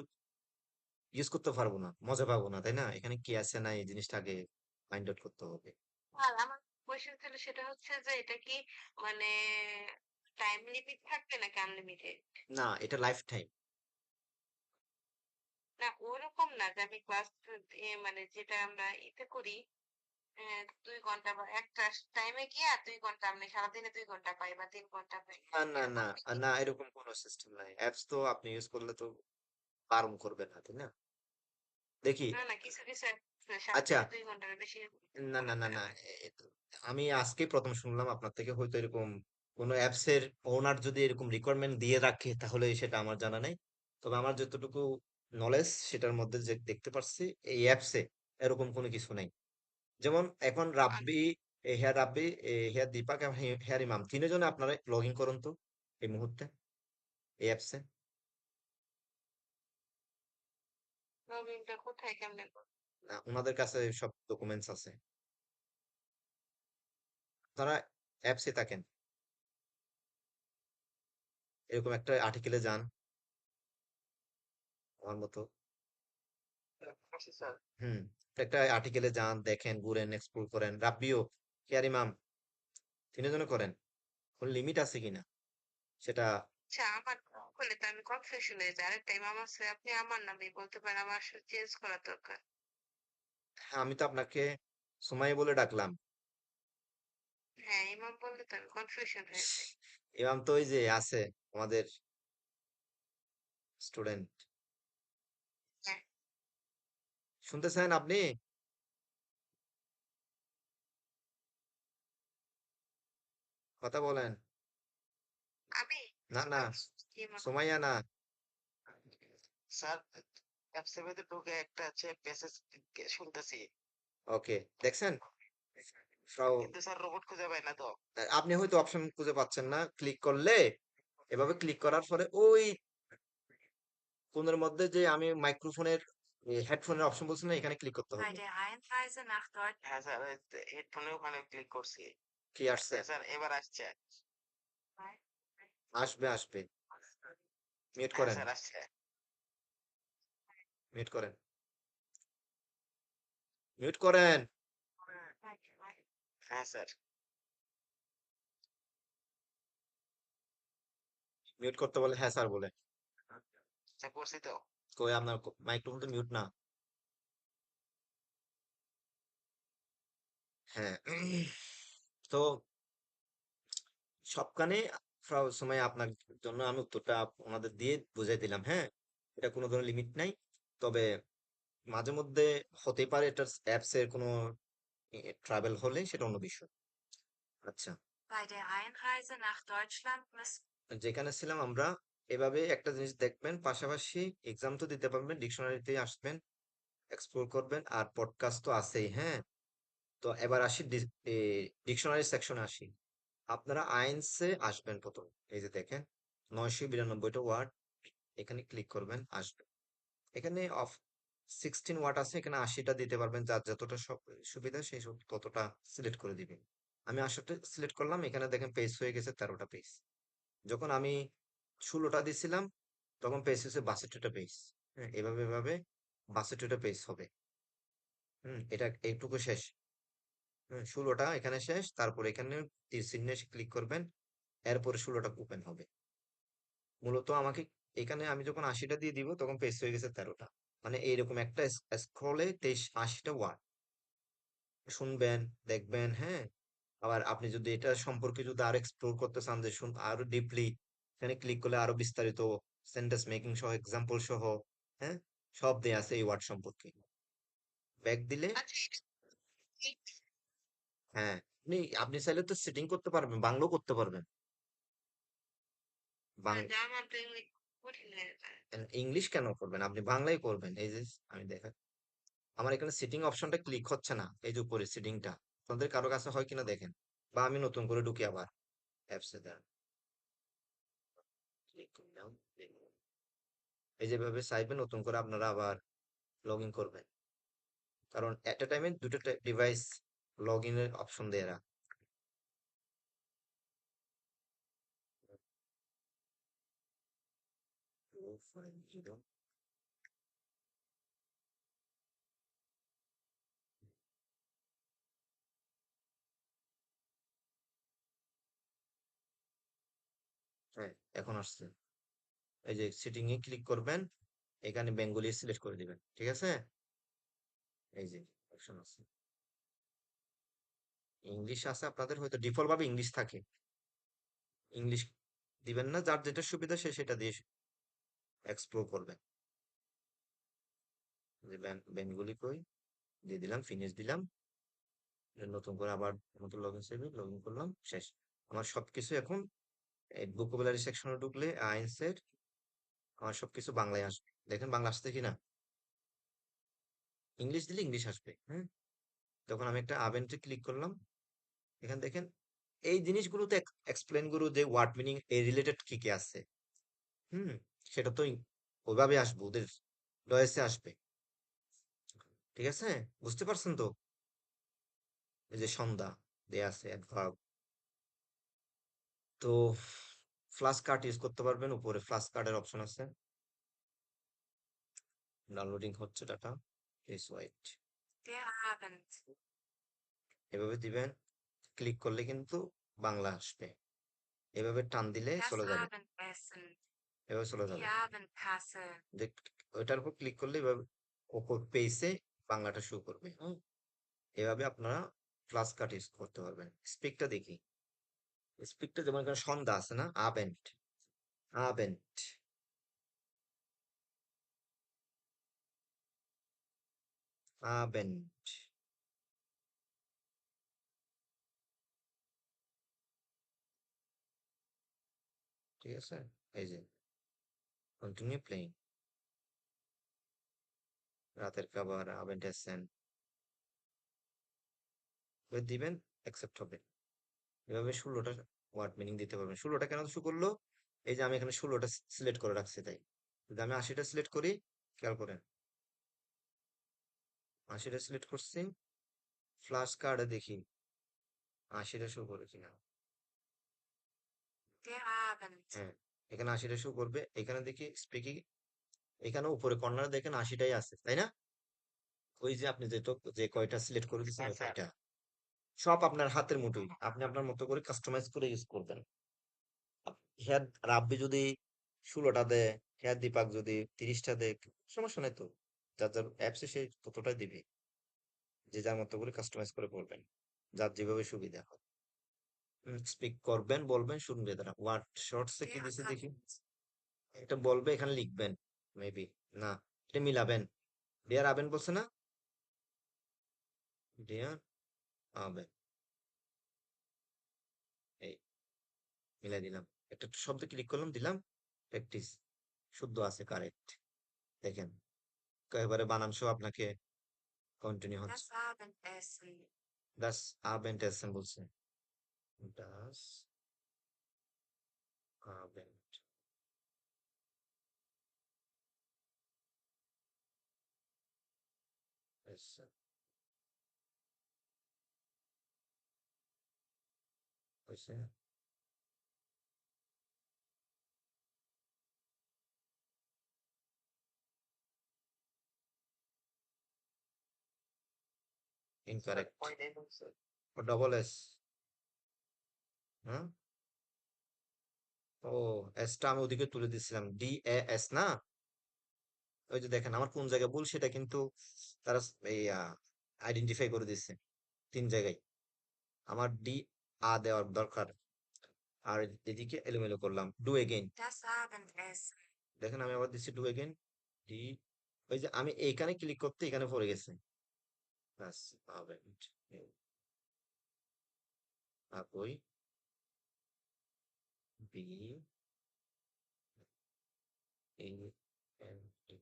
ইউজ করতে পারবো না, মজা পাবো না, তাই না? এখানে কি আছে না এই জিনিসটা আগে ফাইন্ড আউট করতে হবে। আর আমার কোয়েশ্চেন ছিল সেটা হচ্ছে যে এটা কি মানে টাইম লিমিট থাকবে নাকি আনলিমিটেড? না, এটা লাইফ টাইম। না ওরকম না যে আমি ক্লাস মানে যেটা আমরা ইতে করি 2 ঘন্টা বা একটা টাইমে গিয়ে আর 2 ঘন্টা আমি সারাদিনে 2 ঘন্টা পাই বা 3 ঘন্টা পাই না না না এরকম কি? না, এরকম কোনো সিস্টেম নাই, অ্যাপস তো আপনি ইউজ করলে তো বারণ করবে না, তাই না? দেখি না না কিছু কিছু আচ্ছা 2 ঘন্টার বেশি না না না না আমি আজকে প্রথম শুনলাম আপনার থেকে, হয়তো এরকম কোনো অ্যাপস এর ওনার যদি এরকম রিকোয়ারমেন্ট দিয়ে রাখে তাহলে সেটা আমার জানা নাই। তবে আমার যতটুকু নলেজ সেটার মধ্যে যে দেখতে পারছি, এই অ্যাপসে এরকম কোনো কিছু নেই। যেমন এখন রাব্বি, হেয়ার রাব্বি, হেয়ার দীপাক এবং হেয়ার ইমাম, তিনজনে আপনারা লগ ইন করুন তো এই মুহূর্তে এই অ্যাপসে। লবিংটা কোথায় কেমনে ওনাদের কাছে সব ডকুমেন্টস আছে, তারা অ্যাপসে থাকেন। এরকম একটা আর্টিকেলে যান আমার মতো, আচ্ছা স্যার। হুম, একটা আর্টিকেলে যান, দেখেন, ঘুরেন, এক্সপ্লোর করেন। রাব্বিও, হেয়ার ইমাম, তিনজনে করেন। কোন লিমিট আছে কিনা সেটা। আচ্ছা আমার হলে তো আমি কনফিউশন হয়ে যাই আরেকটা ইমাম আছে আপনি আমার নামে বলতে পারেন আমার আসলে চেঞ্জ করা দরকার হ্যাঁ, আমি তো আপনাকে সময় বলে ডাকলাম। হ্যাঁ ইমাম বললে তো আমি কনফিউশন হয়ে যাই ইমাম তো ওই যে আছে আমাদের স্টুডেন্ট। হ্যাঁ শুনতেছেন আপনি? কথা বলেন। আমি না না, ইমাম সুমাইয়া না। স্যার অ্যাপসের মধ্যে ঢুকে একটা হচ্ছে মেসেজ শুনতেছি, ওকে, দেখছেন ফ্রাউ, কিন্তু স্যার রোবট খুঁজে পাই না তো। আপনি হয়তো অপশন খুঁজে পাচ্ছেন না। ক্লিক করলে, এভাবে ক্লিক করার পরে ওই ফোনের মধ্যে যে আমি মাইক্রোফোনের হেডফোনের অপশন বলছি না, এখানে ক্লিক করতে bei হবে। der Einreise nach Deutschland হ্যাঁ স্যার, হেডফোনে ওখানে ক্লিক করছি। কি আসছে? হ্যাঁ স্যার, এবার আসছে। আসবে আসবে। মিউট হ্যাঁ করেন, স্যার আসছে। মিউট করেন, মিউট করেন। হ্যাঁ স্যার। মিউট করতে বলে হ্যাঁ স্যার বলে। স্যার করছি তো। কই আপনার মাইক্রোফোন তো মিউট না। হ্যাঁ তো সবখানে সময় আপনার জন্য আমি উত্তরটা ওনাদের দিয়ে বুঝাই দিলাম। হ্যাঁ, এটা কোনো ধরনের লিমিট নাই। তবে মাঝে মধ্যে হতে পারে এটা অ্যাপস এর কোনো ট্রাভেল হলে সেটা অন্য বিষয়। আচ্ছা, bei der Einreise nach Deutschland müssen যেখানে ছিলাম আমরা, এভাবে একটা জিনিস দেখবেন, পাশাপাশি এক্সাম তো দিতে পারবেন, ডিকশনারিতে আসবেন, এক্সপ্লোর করবেন, আর পডকাস্ট তো আছেই। হ্যাঁ, তো এবার আসি ডিকশনারি সেকশনে আসি। আপনারা আইনসে আসবেন প্রথম। এই যে দেখেন 992টা ওয়ার্ড, এখানে ক্লিক করবেন, আসবে। এখানে 16 ওয়ার্ড আছে, এখানে 80টা দিতে পারবেন, যার যতটা সুবিধা সেই ততটা সিলেক্ট করে দিবেন। আমি 80টা সিলেক্ট করলাম, এখানে দেখেন পেজ হয়ে গেছে 13টা পেজ। যখন আমি 16টা দিছিলাম তখন পেজ হচ্ছে 62টা পেজ। হ্যাঁ, এভাবে এভাবে 62টা পেজ হবে। এটা এইটুকু শেষ। 16টা এখানে শেষ, তারপর এখানে তীর চিহ্নে ক্লিক করবেন, এরপরে 16টা ওপেন হবে। মূলত আমাকে এখানে আমি যখন 80টা দিয়ে দিব তখন পেজ হয়ে গেছে 13টা। মানে এইরকম একটা স্ক্রলে 80টা ওয়ার্ড শুনবেন, দেখবেন। হ্যাঁ, আবার আপনি যদি এটা সম্পর্কে যদি আরো এক্সপ্লোর করতে চান, যে আরো ডিপলি, এখানে ক্লিক করলে আরো বিস্তারিত সেন্টেন্স মেকিং সহ, এক্সাম্পল সহ, হ্যাঁ, সব দেয়া আছে এই ওয়ার্ড সম্পর্কে। ব্যাক দিলে, আচ্ছা হ্যাঁ, আপনি আপনি চাইলে তো সেটিং করতে পারবেন, বাংলাও করতে পারবেন। আমার তো এমনি কঠিন হয়ে যায় ইংলিশ কেন করবেন, আপনি বাংলাই করবেন। এই যে আমি দেখা, আমার এখানে সিটিং অপশনটা ক্লিক হচ্ছে না, এই যে উপরে সিটিংটা। আপনাদের কারো কাছে হয় কিনা দেখেন, বা আমি নতুন করে ঢুকি আবার অ্যাপসে। দেন ক্লিক করলাম, দেখুন। এই যেভাবে চাইবেন নতুন করে আপনারা আবার লগ ইন করবেন, কারণ এট এ টাইমে দুটো ডিভাইস লগ ইনের অপশন দেয়া। হ্যাঁ, এখন আসছে। এই যে সিটিং এ ক্লিক করবেন, এখানে বেঙ্গলি সিলেক্ট করে দিবেন, ঠিক আছে? এই যে অপশন আছে, ইংলিশ আছে আপনাদের, হয়তো ডিফল্ট ভাবে ইংলিশ থাকে। ইংলিশ দিবেন না, যার যেটা সুবিধা সে সেটা দিয়ে এক্সপ্লোর করবেন। যে ব্যান্ডগুলি কই দিয়ে দিলাম, ফিনিশ দিলাম। নতুন করে আবার নতুন লগ ইন করলাম, শেষ। আমার সবকিছু এখন এই ভোকাবুলারি সেকশনে ঢুকলে আইনসের আমার সবকিছু বাংলায় আসবে। দেখেন বাংলা আসছে কিনা, ইংলিশ দিলে ইংলিশ আসবে। হ্যাঁ, তখন আমি একটা আভেন্টে ক্লিক করলাম, এখানে দেখেন এই জিনিসগুলোতে এক্সপ্লেন করু যে ওয়ার্ড মিনিং এই রিলেটেড কি কি আছে। হুম, সেটা তো ওইভাবে আসবে, ওদের ডয়েসে আসবে। ঠিক আছে, বুঝতে পারছেন তো? এই যে সন্ধ্যা দেয়া আছে অ্যাডভার্ব। তো ফ্লাশ কার্ড ইউজ করতে পারবেন, উপরে ফ্লাশ কার্ডের অপশন আছে। ডাউনলোডিং হচ্ছে data, please wait. Der Abend. এভাবে দিবেন, ক্লিক করলে কিন্তু বাংলা আসবে। এভাবে টান দিলে Das চলে যাবে, Abendessen. এভাবে চলে Die যাবে। Abendkasse. যে ওইটার উপর ক্লিক করলে এভাবে ওপর পেজে বাংলাটা শো করবে। হ্যাঁ, এভাবে আপনারা ফ্লাশ কার্ড ইউজ করতে পারবেন। স্পিকটা দেখি, স্পিকটা যেমন এখানে সন্ধ্যা আছে না, আবেন্ট, আবেন্ট, আবেন্ট। ঠিক আছে, এই যে কন্টিনিউ প্লেইং, রাতের খাবার, আবেন্ট এসেন দিবেন, অ্যাকসেপ্ট হবে। এভাবে 16টা ওয়ার্ড মিনিং দিতে পারবেন। 16টা কেন শো করলো, এই যে আমি এখানে 16টা সিলেক্ট করে রাখছি তাই। যদি আমি 80টা সিলেক্ট করি, খেয়াল করেন 80টা সিলেক্ট করছি, ফ্ল্যাশ কার্ডে দেখি 80টা শো করে কিনা। Der Abend. হ্যাঁ, এখানে 80টা শো করবে। এখানে দেখি স্পিকিং, এখানে উপরে কর্নারে দেখেন 80টাই আছে, তাই না? ওই যে আপনি যে কয়টা সিলেক্ট করে দিচ্ছেন হ্যাঁ ওই স্যার। কয়টা, সব আপনার হাতের মুঠোই, আপনি আপনার মতো করে কাস্টমাইজ করে ইউজ করবেন। হ্যাঁ, রাব্বি যদি 16টা দেয়, হ্যাঁ দীপাক যদি 30টা দেয়, সমস্যা নাই তো, যার যার অ্যাপসে সে ততটাই দিবে, যে যার মতো করে কাস্টমাইজ করে বলবেন, যার যেভাবে সুবিধা হয়। স্পিক করবেন, বলবেন, শুনবে তারা। ওয়ার্ড শর্টসে কি Der দিছে দেখি, Abend. এটা বলবে, এখানে লিখবেন মেবি, না এটা মিলাবেন। ডিয়ার আবেন বলছে না, ডিয়ার আবেন, এই মিলাই দিলাম। একটা শব্দ ক্লিক করলাম, দিলাম, প্র্যাকটিস, শুদ্ধ আছে, কারেক্ট। দেখেন একেবারে বানান সহ আপনাকে কন্টিনিউ হচ্ছে। Das Abendessen. দাস আবেন্ট এসেন বলছে, দাস আবেন্ট এসেন, হয়েছে। স্যার ইনকারেক্ট, কয়টাই বলছে? Double S. হ্যাঁ, ও, এসটা আমি ওদিকে তুলে দিছিলাম, ডি এ এস না। ওই যে দেখেন আমার কোন জায়গায় ভুল সেটা কিন্তু তারা এই আইডেন্টিফাই করে দিচ্ছে 3 জায়গায়। আমার ডি আ দেওয়ার দরকার, আর এদিকে এলোমেলো করলাম। Do again, Das Abendessen. দেখেন আমি আবার দিচ্ছি ডু এগেইন, ডি, ওই যে আমি এইখানে ক্লিক করতে এখানে পড়ে গেছে। ব্যাস, আবেন্ট, ওই বি এ এন টি,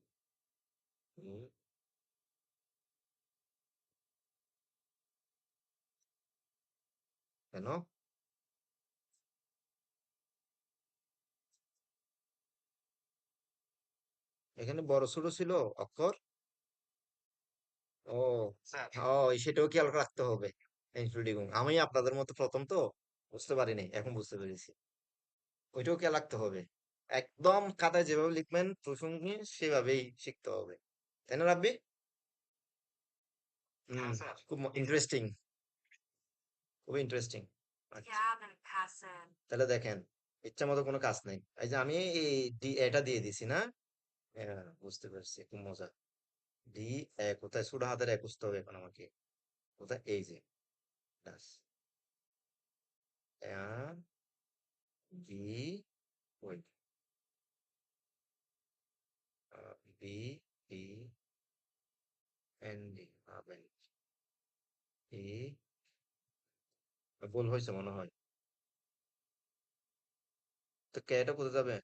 কেন এখানে বড় ছোট ছিল অক্ষর? ও, স্যার ও, সেটাও খেয়াল রাখতে হবে। ইনক্লুডিং, আমি আপনাদের মতো প্রথম তো বুঝতে পারিনি, এখন বুঝতে পেরেছি। ওইটাও খেয়াল রাখতে হবে, একদম খাতায় যেভাবে লিখবেন প্রসঙ্গে সেভাবেই শিখতে হবে, তাই না রাব্বি? হ্যাঁ হুম, স্যার। খুব ইন্টারেস্টিং, খুব ইন্টারেস্টিং। Die Abendkasse. তাহলে দেখেন ইচ্ছা মতো কোনো কাজ নেই, এই যে আমি এই এটা দিয়ে দিছি না। হ্যাঁ, বুঝতে পারছি, খুব মজা। ডি কোথায়, ছোট হাতের বুঝতে হবে এখন আমাকে, কোথায়, এই যে ডাস, বি, ওই বি, বি, এন ডি আবেন ই ভুল হয়েছে মনে হয়। তো কে এটা কোথায় যাবে?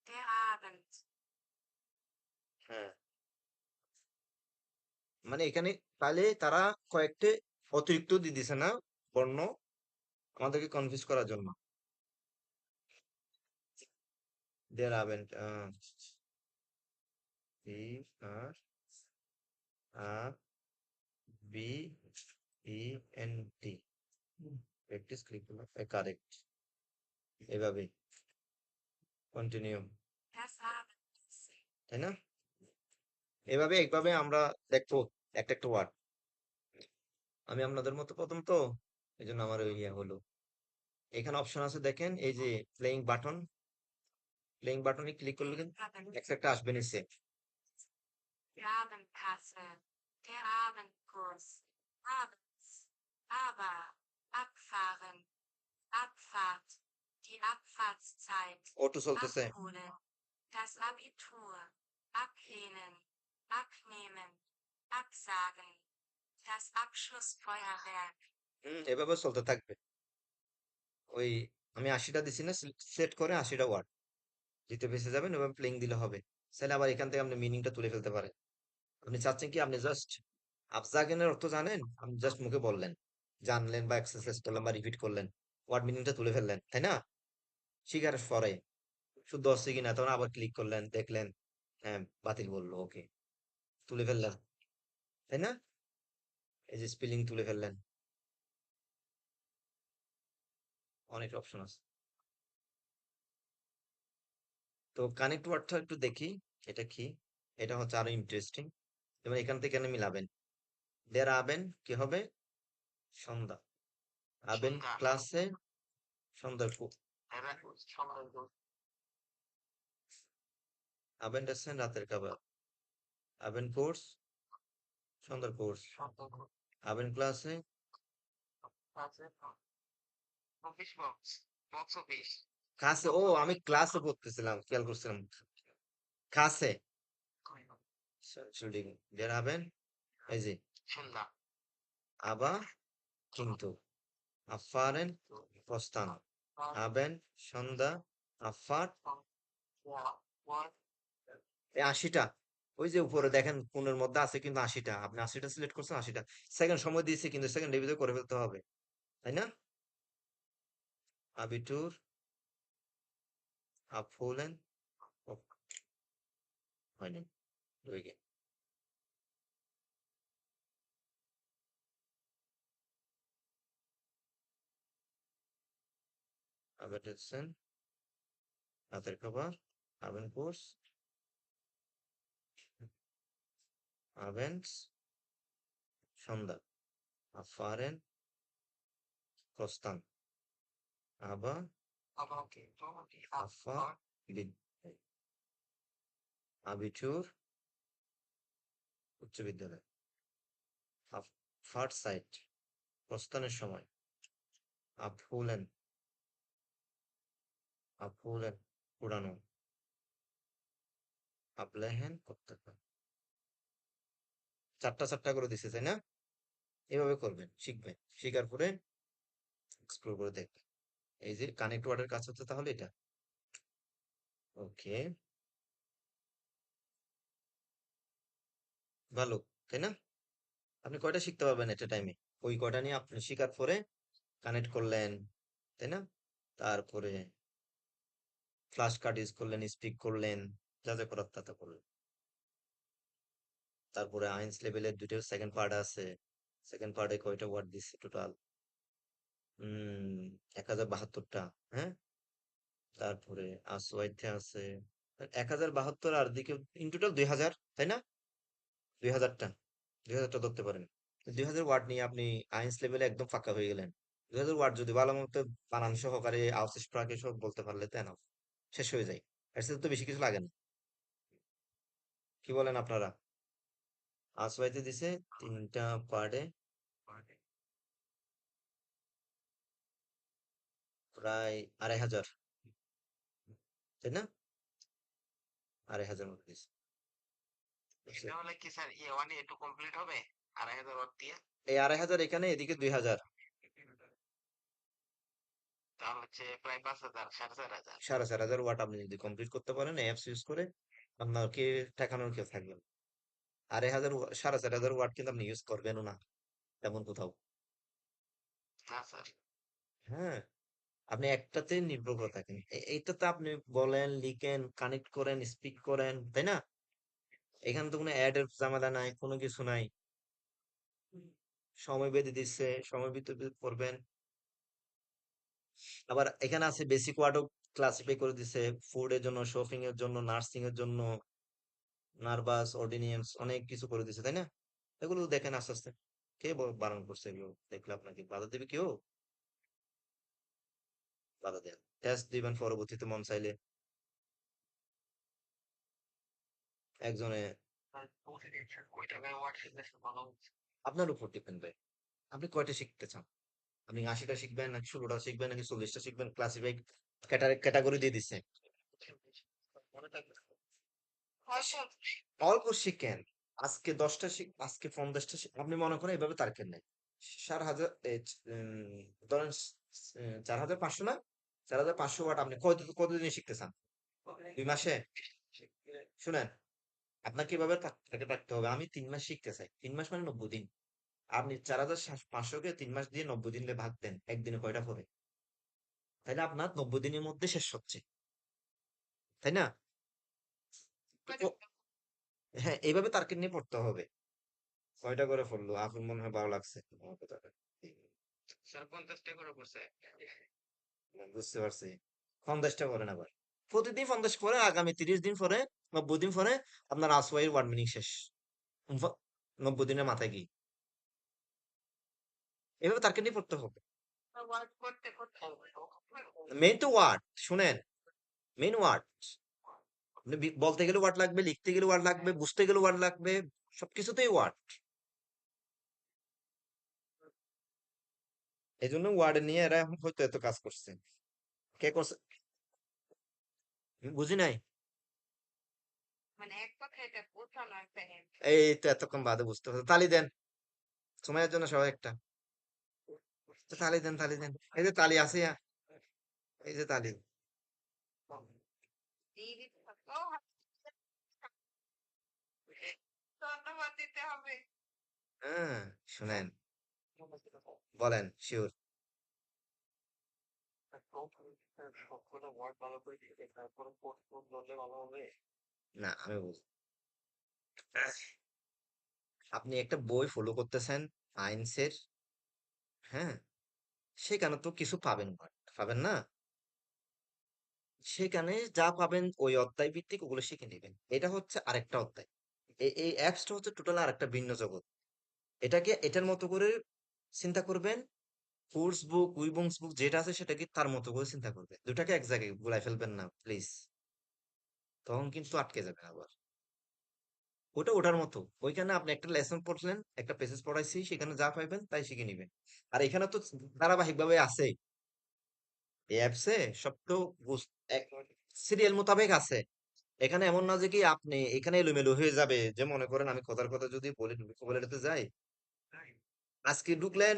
Der Abend. হ্যাঁ, মানে এখানে তাহলে তারা কয়েকটা অতিরিক্ত দিয়ে দিছে না বর্ণ, আমাদেরকে কনফিউজ করার জন্য। দেয়ার আবেন E R B E N T practice curriculum correct, এভাবে কন্টিনিউ, Das Abend. তাই না? এইভাবে আমরা দেখবো একটা একটা ওয়ার্ড। আমি আপনাদের মতো প্রথম তো, এই জন্য আমার ওই ইয়ে হলো। এখানে অপশন আছে দেখেন, এই যে প্লেইং বাটনে ক্লিক করলে কিন্তু একটা আসবে নিচে। Abendkasse. Der Abendkurs. Abends. Aber. Abfahren. Abfahrt. Die Abfahrtszeit. Auto চলতেছে। Abholen. Das Abitur. Ablehnen. Abnehmen. Absagen. Das Abschlussfeuerwerk. এভাবে চলতে থাকবে। ওই আমি 80টা দিছি না, সেট করে 80টা ওয়ার্ড দিতে বেঁচে যাবেন, এভাবে প্লেইং দিলে হবে। তাহলে আবার এখান থেকে আপনি মিনিংটা তুলে ফেলতে পারেন। আপনি চাচ্ছেন কি, আপনি জাস্ট আবজাগেনের অর্থ জানেন, আপনি জাস্ট মুখে বললেন, জানলেন বা এক্সারসাইজ করলেন বা রিপিট করলেন, ওয়ার্ড মিনিংটা তুলে ফেললেন, তাই না? শিকার পরে শুদ্ধ হচ্ছে কিনা তখন আবার ক্লিক করলেন, দেখলেন, হ্যাঁ বাতিল বললো, ওকে, তুলে ফেললেন, তাই না? এই যে স্পেলিং তুলে ফেললেন, অনেক অপশন আছে। তো কানেক্ট ওয়ার্ডটা একটু দেখি, এটা কি? এটা হচ্ছে আরো ইন্টারেস্টিং। এবং এখান থেকে এখানে মিলাবেন। দেয়ার আবেন কি হবে? সন্ধ্যা। আবেন সন্ধ্যা। ক্লাসে, সন্ধ্যার আবেন ডেসেন রাতের খাবার। আবেন কোর্স, সন্ধ্যার কোর্স। আবেন ক্লাসে, কাছে। ও আমি ক্লাসে পড়তেছিলাম, খেয়াল করছিলাম। কাছে, entschuldigung, wir haben, এই যে সন্ধ্যা। aber, কিন্তু, abfahren, প্রস্থান, haben, সন্ধ্যা, abfahrt, এই 80টা, ওই যে উপরে দেখেন কোণের মধ্যে আছে কিন্তু 80টা, আপনি 80টা সিলেক্ট করছেন, 80টা সেকেন্ড সময় দিয়েছে, কিন্তু সেকেন্ডের ভিতরে করে ফেলতে হবে, তাই না? আবিটুর, abholen, হয়নি, রয়ে গেল। Abendessen, রাতের খাবার, haben কোর্স, abends, সন্ধ্যা, abfahren, প্রস্থান, aber, abfahrt, আবিটুর, উচ্চ বিদ্যালয়, ফার্স্ট সাইট, প্রস্থানের সময়, abholen, উড়ানো, ablehen, প্রত্যাখ্যান। 4টা করে দিছে, তাই না? এভাবে করবেন, শিখবেন, শিখার পরে এক্সপ্লোর করে দেখবেন। এই যে কানেক্ট ওয়ার্ডের কাজ হচ্ছে তাহলে এটা। ওকে, ভালো, তাই না? আপনি কয়টা শিখতে পারবেন একটা টাইমে? ওই কয়টা নিয়ে আপনি শিখার পরে কানেক্ট করলেন, তাই না? তারপরে ফ্ল্যাশ কার্ড ইউজ করলেন, স্পিক করলেন, যা যা করার তা তা করলেন। তারপরে আইন্স লেভেলের 2টা সেকেন্ড পার্ট আছে, সেকেন্ড পার্টে কয়টা ওয়ার্ড দিচ্ছে টোটাল? 1072টা, হ্যাঁ। তারপরে আসওয়াইথে আছে 1072, আর দিকে ইন টোটাল 2000, তাই না? 2000টা ধরতে পারেন। 2000 ওয়ার্ড নিয়ে আপনি আইন্স লেভেলে একদম ফাঁকা হয়ে গেলেন। 2000 ওয়ার্ড যদি ভালো মতো বানান সহকারে আউসিস প্রাকে সব বলতে পারলে তাই না, শেষ হয়ে যায়। এর সাথে তো বেশি কিছু লাগে না, কি বলেন আপনারা? আসওয়াইতে দিছে 3টা পার্টে প্রায় 2500, তাই না? 2500 মতো দিছে। এটা হলে কি স্যার A1 A2 কমপ্লিট হবে 2500 ওয়াট দিয়ে? এই 2500 এখানে, এদিকে 2000, তাহলে হচ্ছে প্রায় 5000 4500। 4500 ওয়াট আপনি যদি কমপ্লিট করতে পারেন অ্যাপস ইউজ করে, আপনাকে ঠেকানোর কেউ থাকবে না। 4500 ওয়াট কিন্তু আপনি ইউজ করবেনও না তেমন কোথাও। না স্যার। হ্যাঁ, আপনি একটাতে নির্ভর করে থাকেন। এইটাতে আপনি বলেন, লিখেন, কানেক্ট করেন, স্পিক করেন, তাই না? এখানে তো কোনো অ্যাড এর ঝামেলা নাই, কোনো কিছু নাই। সময় বেঁধে দিচ্ছে, সময় ভিতরে করবেন। আবার এখানে আছে বেসিক ওয়ার্ডও ক্লাসিফাই করে দিছে, ফুড এর জন্য, শপিং এর জন্য, নার্সিং এর জন্য, নার্ভাস, অর্ডিনিয়েন্স, অনেক কিছু করে দিছে, তাই না? এগুলো দেখেন আস্তে আস্তে। কে বারণ করছে এগুলো? দেখলে আপনাকে বাধা দেবে কেউ? বাধা দেন। টেস্ট দিবেন পরবর্তীতে মন চাইলে। একজনে ওই টাকায় ওয়াট শিখলে ভালো হচ্ছে। আপনার উপর ডিপেন্ড ভাই। আপনি কয়টা শিখতে চান? আপনি 80টা শিখবেন নাকি 16টা শিখবেন নাকি 40টা শিখবেন? ক্লাসিফাই ক্যাটাগরি দিয়ে দিছে। মনে থাকবে। অল্প শিখেন। আজকে 10টা আজকে 50টা আপনি মনে করেন এভাবে তারকেন নাই। 4000 ধরেন 4500 না? 4500 ওয়াট আপনি কতদিনে শিখতে চান? 2 মাসে? শুনেন, আপনাকে এভাবে তাকে থাকতে হবে। আমি 3 মাস শিখতে চাই। 3 মাস মানে 90 দিন। আপনি 4500 কে 3 মাস দিয়ে 90 দিনে ভাগ দেন। একদিনে কয়টা পড়ে? তাইলে আপনার 90 দিনের মধ্যে শেষ হচ্ছে। তাই না? তো হ্যাঁ, এইভাবে তার্কিক নিয়ে পড়তে হবে। কয়টা করে পড়লো? আপনার মনে হয় ভালো লাগছে আমার কথাটা। স্যার 50টা করে পড়ছে। বুঝতে পারছি। 50টা করেন আবার। প্রতিদিন 50 করে আগামী 30 দিন পরে, 90 দিন পরে আপনার আসওয়াইয়ের ওয়ার্ড মিনিং শেষ। 90 দিনের মাথায় কি? এভাবে তার্কিক নিয়ে পড়তে হবে। ওয়াট করতে করতে মেইন তো ওয়ার্ড, শুনেন, মেইন ওয়ার্ড। আপনি বলতে গেলে ওয়ার্ড লাগবে, লিখতে গেলে ওয়ার্ড লাগবে, বুঝতে গেলে ওয়ার্ড লাগবে, সবকিছুতেই ওয়ার্ড। এই জন্য ওয়ার্ড নিয়ে এরা এখন হয়তো এত কাজ করছে। কে করছে? বুঝি নাই। মানে এক কথায় এটা বোঝানো একটা এই তো এতক্ষণ বাদে বুঝতে পারছো। তালি দেন সময়ের জন্য সবাই একটা। তো তালি দেন, তালি দেন। এই যে তালি আছে, এই যে তালি। ধন্যবাদ দিতে হবে। হ্যাঁ, শুনেন, বলেন, শিওর। সবগুলো ওয়ার্ড ভালো করে লিখে তারপরে কোড বললে ভালো হবে। না, আমি বুঝ আপনি একটা বই ফলো করতেছেন আইনসের, হ্যাঁ, সেখানে তো কিছু পাবেন, পাবেন না? সেখানে যা পাবেন ওই অধ্যায় ভিত্তিক ওগুলো শিখে নেবেন। এটা হচ্ছে আরেকটা অধ্যায়। এই অ্যাপসটা হচ্ছে টোটাল আরেকটা ভিন্ন জগৎ। এটাকে এটার মতো করে চিন্তা করবেন। কোর্স বুক, উইবুকস বুক যেটা আছে সেটাকে তার মতো করে চিন্তা করবেন। দুটাকে এক জায়গায় গুলাই ফেলবেন না প্লিজ। তখন কিন্তু আটকে যাবেন আবার। ওটা ওটার মতো। ওইখানে আপনি একটা লেসন পড়লেন, একটা পেসেজ পড়াইছি, সেখানে যা পাইবেন তাই শিখে নিবেন। আর এখানে তো ধারাবাহিক ভাবে আছে। এই অ্যাপসে সব তো সিরিয়াল মোতাবেক আছে। এখানে এমন না যে কি আপনি এখানে এলোমেলো হয়ে যাবে, যে মনে করেন আমি কথার কথা যদি বলে বলে যাই, আজকে ঢুকলেন,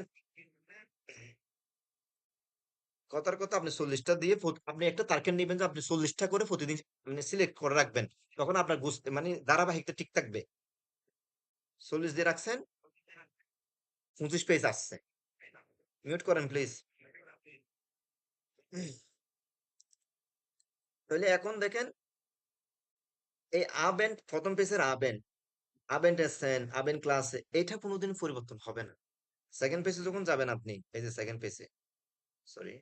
কথার কথা আপনি 40টা দিয়ে আপনি একটা টার্গেট নিবেন যে আপনি 40টা করে প্রতিদিন মানে সিলেক্ট করে রাখবেন। তখন আপনার বুঝতে মানে ধারাবাহিকটা ঠিক থাকবে। 40 দিয়ে রাখছেন, 25 পেজ আসছে। মিউট করেন প্লিজ। তাহলে এখন দেখেন, এই আবেন্ট প্রথম পেজের আবেন্ট, আবেন্ট এসেন, আবেন্ট ক্লাসে, এটা কোনোদিন পরিবর্তন হবে না। সেকেন্ড পেজে যখন যাবেন আপনি, এই যে সেকেন্ড পেজে, সরি,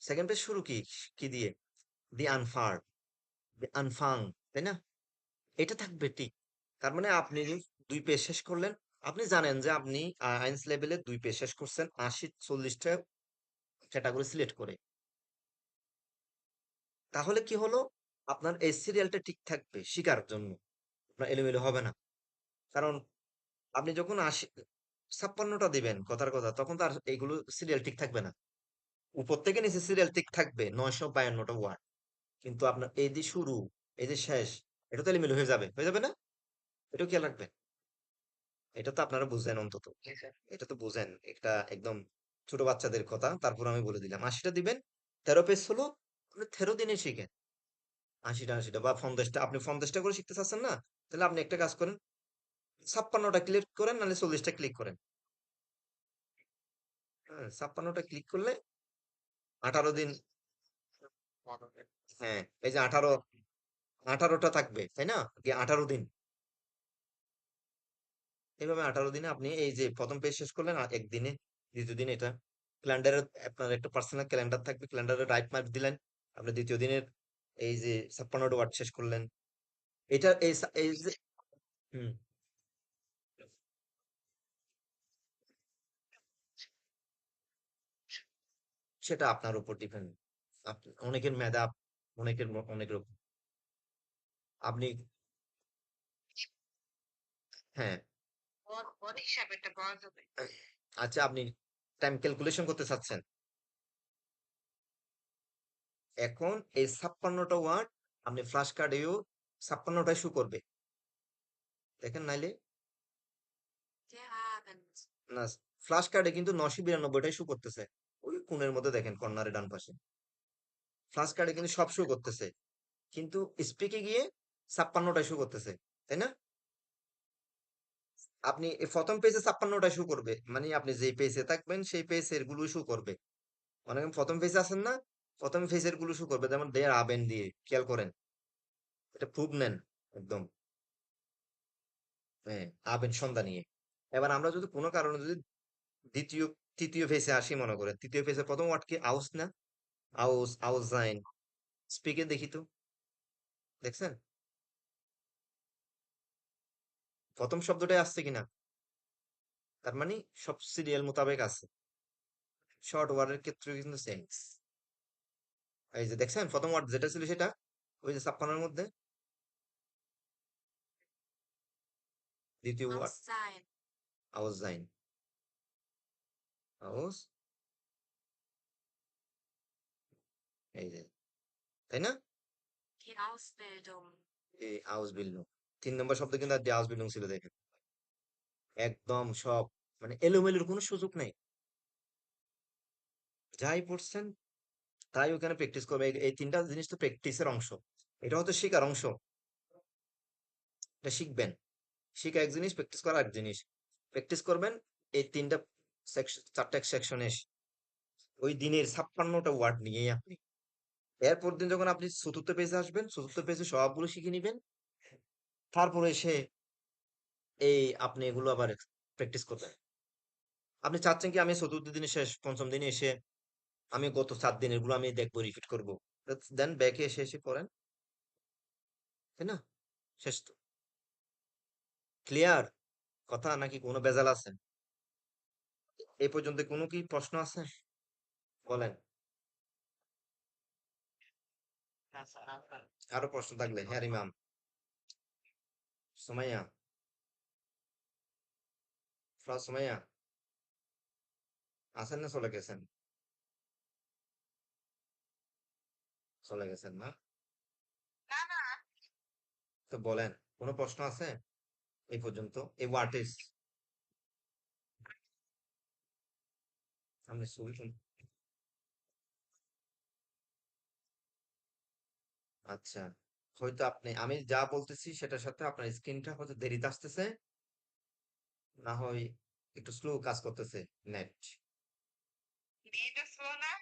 সেকেন্ড পেজ শুরু কি কি দিয়ে? দি আনফার, দি আনফাং, তাই না? এটা থাকবে ঠিক। তার মানে আপনি যে 2 পেজ শেষ করলেন, আপনি জানেন যে আপনি আইনস লেভেলে 2 পেজ শেষ করছেন 40টা ক্যাটাগরি সিলেক্ট করে। তাহলে কি হলো? আপনার এই সিরিয়ালটা ঠিক থাকবে শিখার জন্য। আপনার এলোমেলো হবে না। কারণ আপনি যখন 56টা দিবেন কথার কথা, তখন তো আর এগুলো সিরিয়াল ঠিক থাকবে না। উপর থেকে নিচে সিরিয়াল ঠিক থাকবে 952টা ওয়ার্ড। কিন্তু আপনার এই যে শুরু, এই যে শেষ, এটা তো এলোমেলো হয়ে যাবে না? এটাও খেয়াল রাখবেন। এটা তো আপনারা বুঝেন অন্তত। জি স্যার। এটা তো বুঝেন। একটা একদম ছোট বাচ্চাদের কথা। তারপর আমি বলে দিলাম 80টা দিবেন। 13 পেজ হলো, আপনি 13 দিনে শিখেন। 80টা বা 50টা, আপনি 50টা করে শিখতে চাচ্ছেন না? তাহলে আপনি একটা কাজ করেন, 56টা ক্লিক করেন, নাহলে 40টা ক্লিক করেন। হ্যাঁ, 56টা ক্লিক করলে 18 দিন। হ্যাঁ, এই যে 18টা থাকবে, তাই না? 18 দিন। এইভাবে 18 দিনে আপনি এই যে প্রথম পেজ শেষ করলেন একদিনে, দ্বিতীয় দিনে এটা ক্যালেন্ডারে, আপনার একটা পার্সোনাল ক্যালেন্ডার থাকবে, ক্যালেন্ডারে রাইট মার্ক দিলেন, আপনি দ্বিতীয় দিনের এই যে 56টা ওয়ার্ড শেষ করলেন। এটা এই যে হুম, সেটা আপনার উপর ডিপেন্ড। অনেকের মেধা, অনেক রকম। আপনি হ্যাঁ, ওর হিসাবে এটা পাওয়া যাবে। আচ্ছা, আপনি টাইম ক্যালকুলেশন করতে চাচ্ছেন। এখন এই 56টা ওয়ার্ড আপনি ফ্ল্যাশ কার্ডেও 56টাই শো করবে। দেখেন নাইলে, Der Abend. না, ফ্ল্যাশ কার্ডে কিন্তু 992টাই শো করতেছে। ওই কোণের মধ্যে দেখেন, কর্নারে ডান পাশে ফ্ল্যাশ কার্ডে কিন্তু সব শো করতেছে, কিন্তু স্পিকে গিয়ে 56টাই শো করতেছে, তাই না? আপনি এই প্রথম পেজে 56টাই শো করবে, মানে আপনি যে পেজে থাকবেন সেই পেজের গুলো শো করবে। অনেক প্রথম পেজে আছেন না, প্রথম পেজের গুলো শো করবে, যেমন দেয়ার আবেন দিয়ে খেয়াল করেন, এটা প্রুফ নেন একদম। হ্যাঁ, আবেন সন্ধ্যা নিয়ে। এবার আমরা যদি কোনো কারণে যদি দ্বিতীয় তৃতীয় ফেজে আসি, মনে করেন তৃতীয় ফেজের প্রথম ওয়ার্ড কি? আউস না? আউস, আউস জাইন। স্পিকে দেখি তো, দেখছেন প্রথম শব্দটাই আসছে কিনা? তার মানে সব সিরিয়াল মোতাবেক আছে। শর্ট ওয়ার্ডের ক্ষেত্রে কিন্তু সেম। এই যে দেখছেন প্রথম ওয়ার্ড যেটা ছিল সেটা, ওই যে 56 মধ্যে দ্বিতীয় ওয়ার্ড Aussein. আউস জাইন, আউস, এই যে, তাই না? Die Ausbildung. এই আউস বিল্ডিং 3 নম্বর শব্দ কিন্তু আর আউস বিল্ডিং ছিল, দেখেন একদম সব, মানে এলোমেলোর কোনো সুযোগ নেই। যাই পড়ছেন তাই ওখানে প্র্যাকটিস করবে। এই 3টা জিনিস তো প্র্যাকটিসের অংশ। এটা হচ্ছে শেখার অংশ। এটা শিখবেন। শিখা এক জিনিস, প্র্যাকটিস করা এক জিনিস। প্র্যাকটিস করবেন এই 3টা সেকশন, 4টা সেকশনে ওই দিনের 56টা ওয়ার্ড নিয়েই আপনি। এরপর দিন যখন আপনি চতুর্থ পেজে আসবেন, চতুর্থ পেজে সবগুলো শিখে নিবেন। তারপরে এসে এই আপনি এগুলো আবার প্র্যাকটিস করবেন। আপনি চাচ্ছেন কি আমি চতুর্থ দিনে শেষ, পঞ্চম দিনে এসে আমি গত 7 দিনের গুলো আমি দেখবো, রিপিট করবো? দেন ব্যাকে এসে এসে করেন, তাই না? শেষ তো। ক্লিয়ার কথা, নাকি কোনো ভেজাল আছে? এই পর্যন্ত কোনো কি প্রশ্ন আছে? বলেন। হ্যাঁ স্যার, আপনার আরো প্রশ্ন থাকলে, হ্যাঁ ইমাম, সুমাইয়া, সুমাইয়া আছেন না চলে গেছেন? চলে গেছেন না? তো বলেন, কোনো প্রশ্ন আছে এই পর্যন্ত? এই হোয়াট ইজ, আপনি ছবি আচ্ছা, হয়তো আপনি, আমি যা বলতেছি সেটার সাথে আপনার স্ক্রিনটা হয়তো দেরিতে আসতেছে, না হয় একটু স্লো কাজ করতেছে নেট। এটা স্লো না,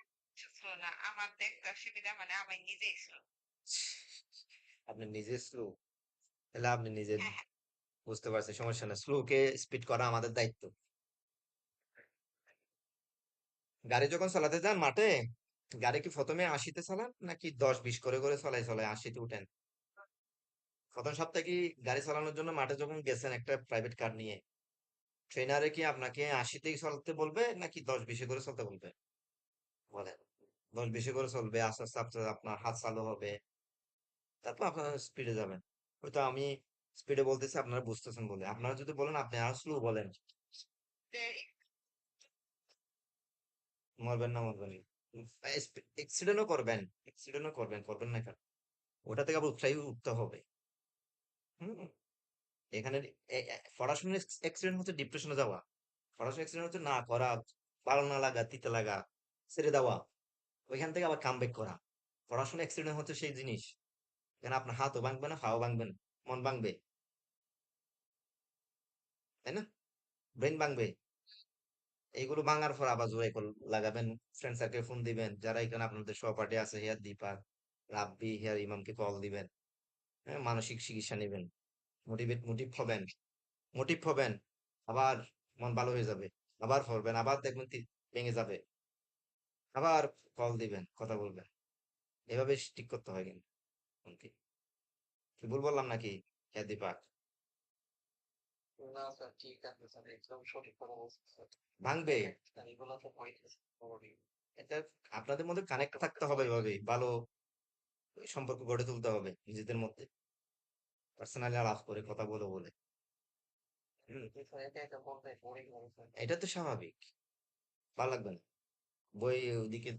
স্লো না, আমার দেখতে অসুবিধা মানে আমি নিজেই স্লো। আপনি নিজে স্লো, তাহলে আপনি নিজে হ্যাঁ হ্যাঁ। বুঝতে পারছেন, সমস্যা না, স্লো কে স্পিড করা আমাদের দায়িত্ব। গাড়ি যখন চালাতে যান মাঠে, গাড়ি কি প্রথমে 80-তে চালান নাকি 10-20 করে করে চলাই চলাই 80-তে উঠেন? প্রথম সপ্তাহে কি গাড়ি চালানোর জন্য মাঠে যখন গেছেন একটা প্রাইভেট কার নিয়ে, ট্রেনারে কি আপনাকে 80-তেই চলতে বলবে নাকি 10-20-এ করে চলতে বলবে? বলেন। 10-20-এ করে চলবে, আস্তে আস্তে আপনার হাত চালু হবে, তারপর আপনার স্পিডে যাবেন। হয়তো আমি স্পিডে বলতেছি আপনারা বুঝতেছেন বলে। আপনারা যদি বলেন আপনি আর স্লো বলেন, মরবেন না মরবেন। এক্সিডেন্টও করবেন, করবেন না কেন? ওটা থেকে আবার উঠতে হবে। হুম, এখানে পড়াশোনার এক্সিডেন্ট হচ্ছে ডিপ্রেশনে যাওয়া, পড়াশোনার এক্সিডেন্ট হচ্ছে না করা, ভালো না লাগা, তিতে লাগা, ছেড়ে দেওয়া, ওইখান থেকে আবার কামব্যাক করা। পড়াশোনা এক্সিডেন্ট হচ্ছে সেই জিনিস, এখানে আপনার হাতও ভাঙবে না, পাও ভাঙবে না, মন ভাঙবে, তাই না? ব্রেন ভাঙবে। এইগুলো ভাঙার পর আবার জোরে লাগাবেন, ফ্রেন্ড সার্কেল ফোন দিবেন, যারা এখানে আপনাদের সহপাঠী আছে, হিয়ার দীপা, রাব্বি, হিয়ার ইমামকে কল দিবেন, হ্যাঁ, মানসিক চিকিৎসা নেবেন, মোটিভ হবেন, আবার মন ভালো হয়ে যাবে, আবার পড়বেন, আবার দেখবেন ভেঙে যাবে, আবার কল দিবেন, কথা বলবেন, এভাবে ঠিক করতে হয় কিন্তু। কি কি ভুল বললাম নাকি? হ্যাঁ দীপা, না স্যার, ঠিক আছে স্যার, একদম সঠিক কথা বলছেন স্যার। ভাঙবে। স্যার, এগুলো তো হইতেছে খবরই। এটা আপনাদের মধ্যে কানেক্ট থাকতে হবে, এভাবে ভালো সম্পর্ক গড়ে তুলতে হবে নিজেদের মধ্যে, পার্সোনালি আলাপ করে কথা বলে বলে। হুম, স্যার, একা একা বলতে বোরিং লাগে স্যার। এটা তো স্বাভাবিক, ভালো লাগবে না। বই ওদিকে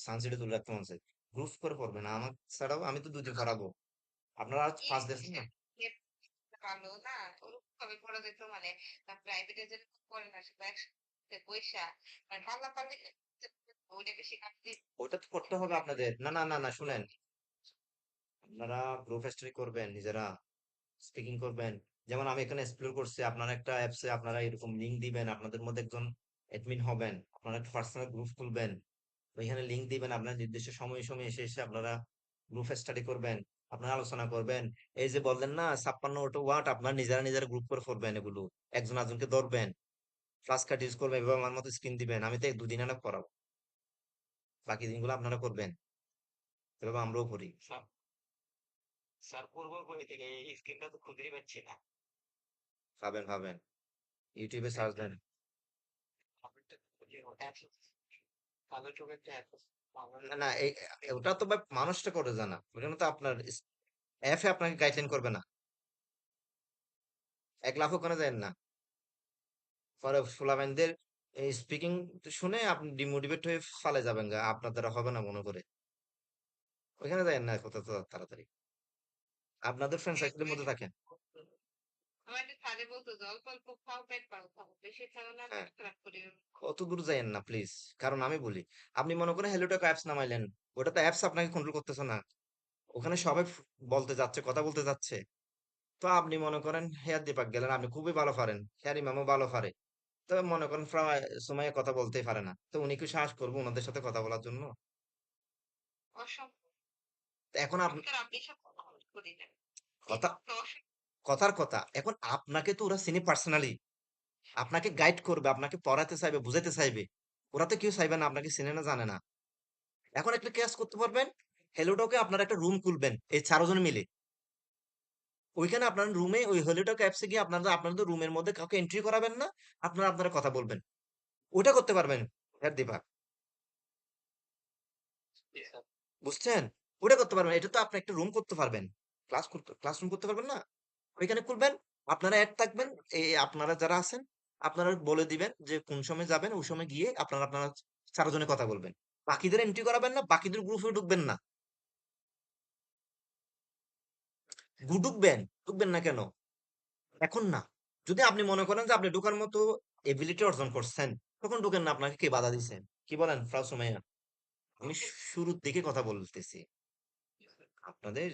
সানসেটে তুলে রাখতে মন চাই, গ্রুপ করে পড়বে না, আমার ছাড়াও আমি তো দুদিন পড়াবো, আপনারা ফার্স্ট দিয়েছেন না। ভালো না, ওরকম ভাবে পড়া যেত মানে প্রাইভেটে যেরকম পড়ে না সেটা একসাথে পয়সা মানে পাল্লা পাল্লি ওইটা বেশি কাটতে ওটা তো করতে হবে আপনাদের। না না না না, শুনেন, আপনারা গ্রুপ স্টাডি করবেন, নিজেরা স্পিকিং করবেন। যেমন আমি এখানে এক্সপ্লোর করছি, আপনারা একটা অ্যাপসে আপনারা এরকম লিংক দিবেন, আপনাদের মধ্যে একজন অ্যাডমিন হবেন, আপনারা একটা পার্সোনাল গ্রুপ খুলবেন, ওইখানে লিংক দিবেন, আপনার নির্দিষ্ট সময়ে সময়ে এসে এসে আপনারা গ্রুপ স্টাডি করবেন, আপনারা আলোচনা করবেন। এই যে বললেন না 56টা ওয়ার্ড, আপনারা নিজেরা নিজেরা গ্রুপ করে পড়বেন, এগুলো একজন একজনকে ধরবেন, ফ্লাশ কার্ড ইউজ করবেন, এভাবে আমার মতো স্ক্রিন দিবেন। আমি তো দুদিন আনা করাবো, বাকি দিনগুলো আপনারা করবেন, এভাবে আমরাও করি। স্যার, স্যার পূর্ব বই থেকে এই স্ক্রিনটা তো খুঁজেই পাচ্ছি না। পাবেন পাবেন, ইউটিউবে সার্চ দেন। আমারটা খুঁজে অ্যাপস, কালো চোখের একটা অ্যাপস। না না, ওটা তো ভাই মানুষটা করে জানা, ওখানে তো আপনার অ্যাপে আপনাকে গাইডলাইন করবে না, এক লাখ ওখানে যায় না। পরে ফুলাবেনদের এই স্পিকিং শুনে আপনি ডিমোটিভেট হয়ে ফালে যাবেন গা, আপনার দ্বারা হবে না মনে করে, ওইখানে যায় না কত তাড়াতাড়ি, আপনাদের ফ্রেন্ড সার্কেলের মধ্যে থাকেন। আমাদের স্যারে বলতো যে অল্প অল্প খাও পেট পাও খাও বেশি খাও না হ্যাঁ, পেট খারাপ করে অত দূর যাইয়েন না প্লিজ। কারণ আমি বলি, আপনি মনে করেন হ্যালোটক অ্যাপস নামাইলেন, ওটা তো অ্যাপস আপনাকে কন্ট্রোল করতেছে না, ওখানে সবাই বলতে যাচ্ছে, কথা বলতে যাচ্ছে। তো আপনি মনে করেন হেয়ার দীপাক গেলেন, আপনি খুবই ভালো পারেন, হেয়ার ইমামও ভালো পারে, তবে মনে করেন প্রায় সময় কথা বলতেই পারে না, তো উনি কি সাহস করবো ওনাদের সাথে কথা বলার জন্য? অসম্ভব। তো এখন আমি তো আপনি সব করি না কথা, তো অসম্ভব। কথার কথা, এখন আপনাকে তো ওরা চিনি পার্সোনালি, আপনাকে গাইড করবে, আপনাকে পড়াতে চাইবে, বুঝাতে চাইবে, ওরা তো কেউ চাইবে না, আপনাকে চিনে না জানে না। এখন একটা কাজ করতে পারবেন, হেলোটকে আপনারা একটা রুম খুলবেন এই 4 জন মিলে, ওইখানে আপনার রুমে ওই হেলোটক অ্যাপসে গিয়ে আপনারা আপনাদের রুমের মধ্যে কাউকে এন্ট্রি করাবেন না, আপনারা আপনারা কথা বলবেন, ওটা করতে পারবেন। হ্যাঁ দিবা, জি স্যার। বুঝছেন? ওটা করতে পারবেন, এটা তো আপনি একটা রুম করতে পারবেন, ক্লাসরুম করতে পারবেন না, ওইখানে খুলবেন, আপনারা অ্যাড থাকবেন, এই আপনারা যারা আছেন আপনারা বলে দিবেন যে কোন সময় যাবেন, ওই সময় গিয়ে আপনারা আপনারা 4 জনে কথা বলবেন, বাকিদের এন্ট্রি করাবেন না, বাকিদের গ্রুপে ঢুকবেন না। ঢুকবেন না কেন? এখন না, যদি আপনি মনে করেন যে আপনি ঢোকার মতো এবিলিটি অর্জন করছেন, তখন ঢুকেন না, আপনাকে কে বাধা দিচ্ছেন? কি বলেন ফাউ সুমাইয়া? আমি শুরুর দিকে কথা বলতেছি, আপনাদের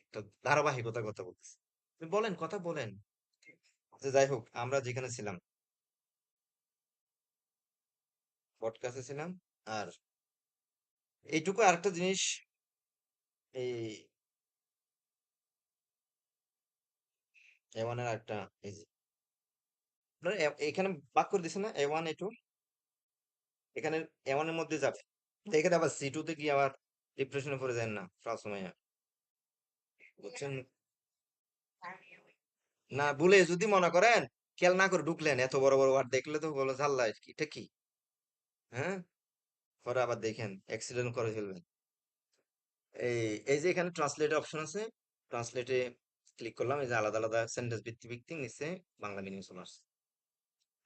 একটা ধারাবাহিকতার কথা বলতেছি। আপনি বলেন, কথা বলেন। আচ্ছা যাই হোক, আমরা যেখানে ছিলাম, পডকাস্টে ছিলাম, আর এইটুকু আরেকটা জিনিস, এই এর একটা, এই যে আপনারা এখানে ভাগ করে দিছে না A1 A2, এখানে A1 এর মধ্যে যাবে, তো এখানে আবার C2 তে গিয়ে আবার ডিপ্রেশনে পড়ে যায় না ফাউ সুমাইয়া, বুঝছেন? না ভুলে যদি মনে করেন, খেয়াল না করে ঢুকলেন, এত বড় বড় ওয়ার্ড দেখলে তো বলো জানলা এটা কি, হ্যাঁ, পরে আবার দেখেন অ্যাক্সিডেন্ট করে ফেলবেন। এই এই যে এখানে ট্রান্সলেট অপশন আছে, ট্রান্সলেটে ক্লিক করলাম, এই যে আলাদা আলাদা সেন্টেন্স ভিত্তিক ভিত্তিক নিচে বাংলা মিনিং চলে আসছে।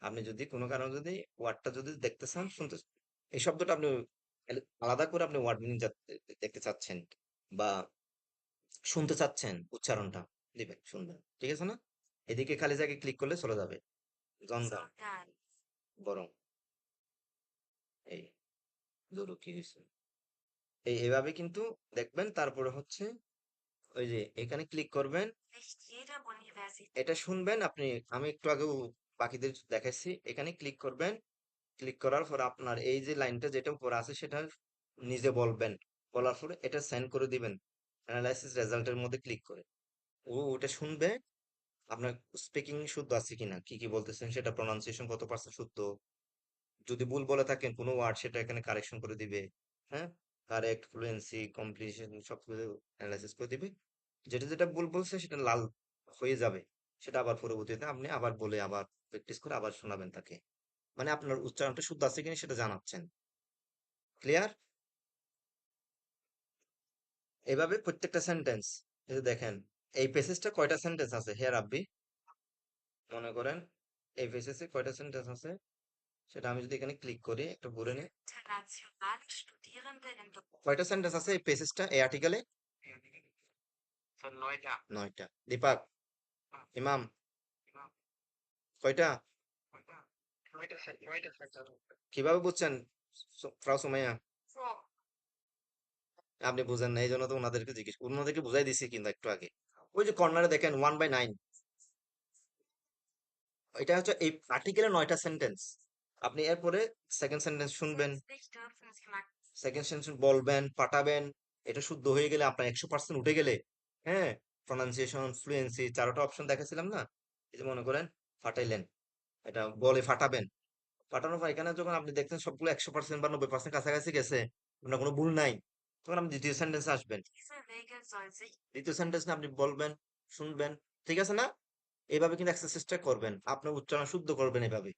আপনি যদি কোনো কারণে যদি ওয়ার্ডটা যদি দেখতে চান, শুনতে এই শব্দটা আপনি আলাদা করে আপনি ওয়ার্ড মিনিং দেখতে চাচ্ছেন বা শুনতে চাচ্ছেন, উচ্চারণটা দিবেন, শুনবেন, ঠিক আছে না? এদিকে খালি জায়গায় ক্লিক করলে চলে যাবে। গন্ধা, sondern, বরং, এই ধরো কি হয়েছে, এভাবে কিন্তু দেখবেন। তারপরে হচ্ছে ওই যে এখানে ক্লিক করবেন, nicht jede Universität. এটা শুনবেন আপনি। আমি একটু আগেও বাকিদের দেখাইছি। এখানে ক্লিক করবেন, ক্লিক করার পর আপনার এই যে লাইনটা যেটা উপরে আছে সেটা নিজে বলবেন, বলার পরে এটা সেন্ড করে দিবেন অ্যানালাইসিস রেজাল্টের মধ্যে ক্লিক করে। ও ওটা শুনবে আপনার স্পিকিং শুদ্ধ আছে কিনা, কি কি বলতেছেন সেটা, প্রনাউন্সিয়েশন কত পার্সেন্ট শুদ্ধ, যদি ভুল বলে থাকেন কোনো ওয়ার্ড সেটা এখানে কারেকশন করে দিবে। হ্যাঁ, কারেক্ট, ফ্লুয়েন্সি, কমপ্লিশন সবকিছু অ্যানালাইসিস করে দিবে। যেটা যেটা ভুল বলছে সেটা লাল হয়ে যাবে, সেটা আবার পরবর্তীতে আপনি আবার বলে আবার প্র্যাকটিস করে আবার শোনাবেন তাকে। মানে আপনার উচ্চারণটা শুদ্ধ আছে কিনা সেটা জানাচ্ছেন। ক্লিয়ার? এভাবে প্রত্যেকটা সেন্টেন্স, এই যে দেখেন এই পেসেজটা কয়টা সেন্টেন্স আছে, হে রাব্বি, মনে করেন এই পেসেজে কয়টা সেন্টেন্স আছে সেটা আমি যদি এখানে ক্লিক করি, একটা বলে নিই Internationale Studierende in কয়টা সেন্টেন্স আছে এই পেসেজটা, এই আর্টিকেলে। তো 9টা। 9টা। দীপক, ইমাম, কয়টা? 9টা সেন্টার। কিভাবে বুঝছেন ফ্রাউ সুমাইয়া? আপনি বুঝেন না, এই জন্য তো ওনাদেরকে জিজ্ঞেস, ওনাদেরকে বুঝাই দিছি কিন্তু একটু আগে। ওই যে কর্নারে দেখেন 1/9, এটা হচ্ছে এই আর্টিকেলে 9টা সেন্টেন্স। আপনি এরপরে সেকেন্ড সেন্টেন্স শুনবেন, Zusätzlich dürfen Sie mal second sentence বলবেন, পাঠাবেন। এটা শুদ্ধ হয়ে গেলে আপনার 100% উঠে গেলে, হ্যাঁ, প্রনাউন্সিয়েশন, ফ্লুয়েন্সি, 4টা অপশন দেখাছিলাম না, এই যে মনে করেন ফাটাইলেন, এটা বলে ফাটাবেন। ফাটানোর পর এখানে যখন আপনি দেখছেন সবগুলো 100% বা 90% কাছাকাছি গেছে, আপনার কোনো ভুল নাই, তখন আপনি দ্বিতীয় সেন্টেন্সে আসবেন। diese Regel soll sich দ্বিতীয় সেন্টেন্সে আপনি বলবেন, শুনবেন, ঠিক আছে না? এইভাবে কিন্তু এক্সারসাইজটা করবেন, আপনার উচ্চারণ শুদ্ধ করবেন এভাবে।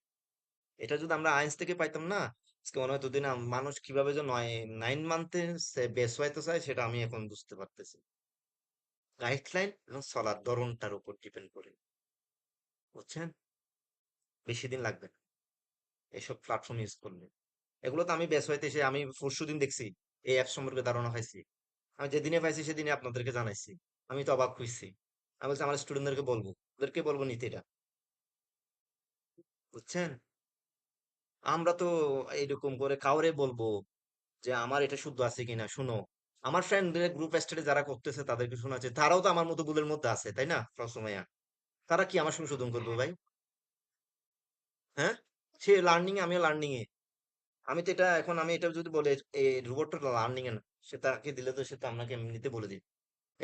এটা যদি আমরা আইনস থেকে পাইতাম না, আজকে মনে হয় এতদিন মানুষ কিভাবে যে 9 মান্থে বেস হইতে চায় সেটা আমি এখন বুঝতে পারতেছি। গাইডলাইন এবং চলার ধরনটার উপর ডিপেন্ড করে, বুঝছেন? বেশি দিন লাগবে না এইসব প্ল্যাটফর্ম ইউজ করলে। এগুলো তো আমি বেস হইতে এসে আমি পরশুদিন দেখছি, এই অ্যাপ সম্পর্কে ধারণা পাইছি। আমি যেদিনে পাইছি সেদিনে আপনাদেরকে জানাইছি। আমি তো অবাক হইছি। আমি বলছি আমার স্টুডেন্টদেরকে বলবো, ওদেরকে বলবো নিতে এটা, বুঝছেন? আমরা তো এইরকম করে কাউরে বলবো যে আমার এটা শুদ্ধ আছে কিনা শুনো। আমার ফ্রেন্ডদের গ্রুপ স্টাডি যারা করতেছে তাদেরকে শোনাচ্ছে, তারাও তো আমার মতো ভুলের মধ্যে আছে, তাই না সবসময়? তারা কি আমার সংশোধন করবে ভাই? হ্যাঁ, সে লার্নিং এ, আমিও লার্নিং এ। আমি তো এটা এখন আমি এটা যদি বলে এই রোবটটা লার্নিং এ না, সে তাকে দিলে তো সে তো আপনাকে এমনিতে বলে দিই,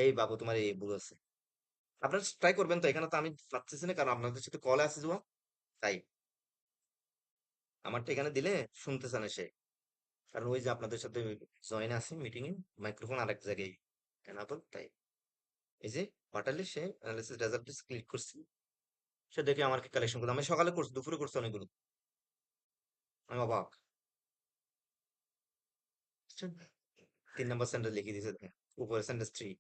এই বাবু তোমার এই ভুল আছে। আপনারা ট্রাই করবেন তো, এখানে তো আমি পাচ্ছি না কারণ আপনাদের সাথে কলে আছে জুয়া, তাই আমারটা এখানে দিলে শুনতেছে না সে, কারণ ওই যে আপনাদের সাথে জয়েন আছে মিটিং এ, মাইক্রোফোন আরেক জায়গায় এনাবল, তাই। এই যে পাঠালে সে অ্যানালিসিস রেজাল্ট ক্লিক করছি, সে দেখে আমার কালেকশন করতে, আমি সকালে করছি, দুপুরে করছি অনেকগুলো, আমি অবাক। বুঝছেন? 3 নম্বর সেন্টেন্স লিখে দিয়েছে দেখেন, উপরে সেন্টেন্স 3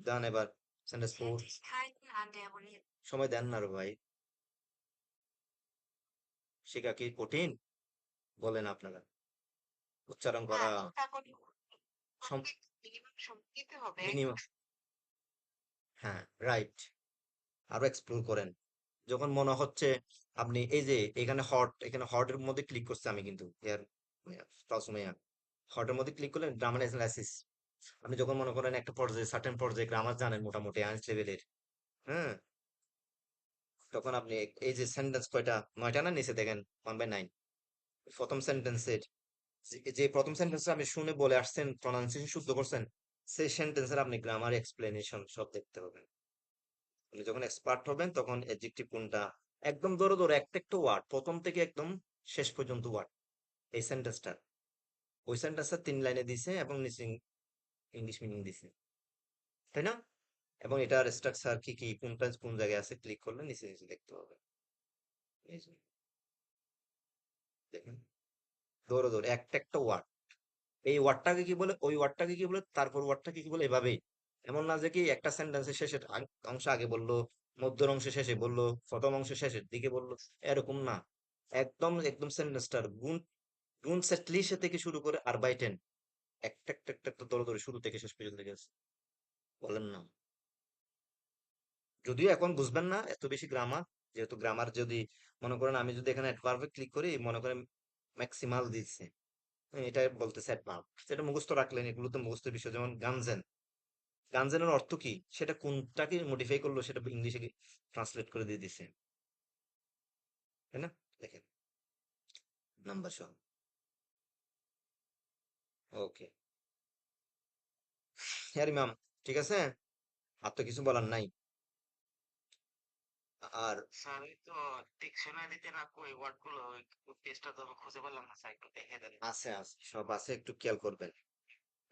ডান, এবার sentence 4। Tätigkeiten an der Uni. সময় দেন না রে ভাই, শেখা কি কঠিন বলেন আপনারা? উচ্চারণ না, করা চিন্তা করি মিনিমাম সময় দিতে হবে। মিনিমাম, হ্যাঁ, রাইট। আরো এক্সপ্লোর করেন যখন মনে হচ্ছে আপনি এই যে এখানে হট, এখানে হটের মধ্যে ক্লিক করছি আমি কিন্তু এর হটের মধ্যে ক্লিক করলে গ্রামার অ্যানালাইসিস, আপনি যখন মনে করেন একটা পর্যায়ে সার্টেন পর্যায়ে গ্রামার জানেন মোটামুটি আইনস লেভেলের, হ্যাঁ, তখন আপনি এই যে সেন্টেন্স কয়টা, 9টা না, নিচে দেখেন 1/9, প্রথম সেন্টেন্সের যে প্রথম সেন্টেন্সটা আপনি শুনে বলে আসছেন, প্রনাউন্সিয়েশন শুদ্ধ করছেন, সেই সেন্টেন্সের আপনি গ্রামার এক্সপ্লেনেশন সব দেখতে পাবেন। আপনি যখন এক্সপার্ট হবেন তখন অ্যাডজেক্টিভ কোনটা, একদম ধরো ধরো একটা একটা ওয়ার্ড প্রথম থেকে একদম শেষ পর্যন্ত ওয়ার্ড, এই সেন্টেন্সটা, ওই সেন্টেন্সটা 3 লাইনে দিছে এবং নিচে ইংলিশ মিনিং দিছে, তাই না? এবং এটার স্ট্রাকচার কি কি, কোনটা কোন জায়গায় আছে, ক্লিক করলে নিচে নিচে দেখতে হবে। এই যে দেখেন, ধরো ধরো একটা একটা ওয়ার্ড, এই ওয়ার্ডটাকে কি বলে, ওই ওয়ার্ডটাকে কি বলে, তারপর ওয়ার্ডটাকে কি বলে, এভাবেই এমন না যে কি একটা সেন্টেন্সের শেষের অংশ আগে বললো, মধ্যের অংশ শেষে বললো, প্রথম অংশ শেষের দিকে বললো, এরকম না। একদম একদম সেন্টেন্সটার গুণ গুণ সেটলিশে থেকে শুরু করে আরবাইটেন একটা একটা একটা একটা ধরে ধরে শুরু থেকে শেষ পর্যন্ত গেছে। বলেন না, যদিও এখন বুঝবেন না এত বেশি গ্রামার, যেহেতু গ্রামার যদি মনে করেন আমি যদি এখানে অ্যাডভার্বে ক্লিক করি, মনে করেন ম্যাক্সিমাল দিচ্ছে, এটা বলতেছে অ্যাডভার্ব, সেটা মুখস্থ রাখলেন, এগুলো তো মুখস্থের বিষয়। যেমন গানজেন, গানজেনের অর্থ কি, সেটা কোনটাকে মডিফাই করলো সেটা ইংলিশে ট্রান্সলেট করে দিয়ে দিছে, তাই না? দেখেন নাম্বার সহ। ওকে হ্যাঁ ম্যাম, ঠিক আছে, আর তো কিছু বলার নাই। আর স্যার এই তো ডিকশনারিতে না কই ওয়ার্ড গুলো পেজটা তো আমি খুঁজে পেলাম না, স্যার একটু দেখে দেন। আছে আছে সব আছে, একটু খেয়াল করবেন।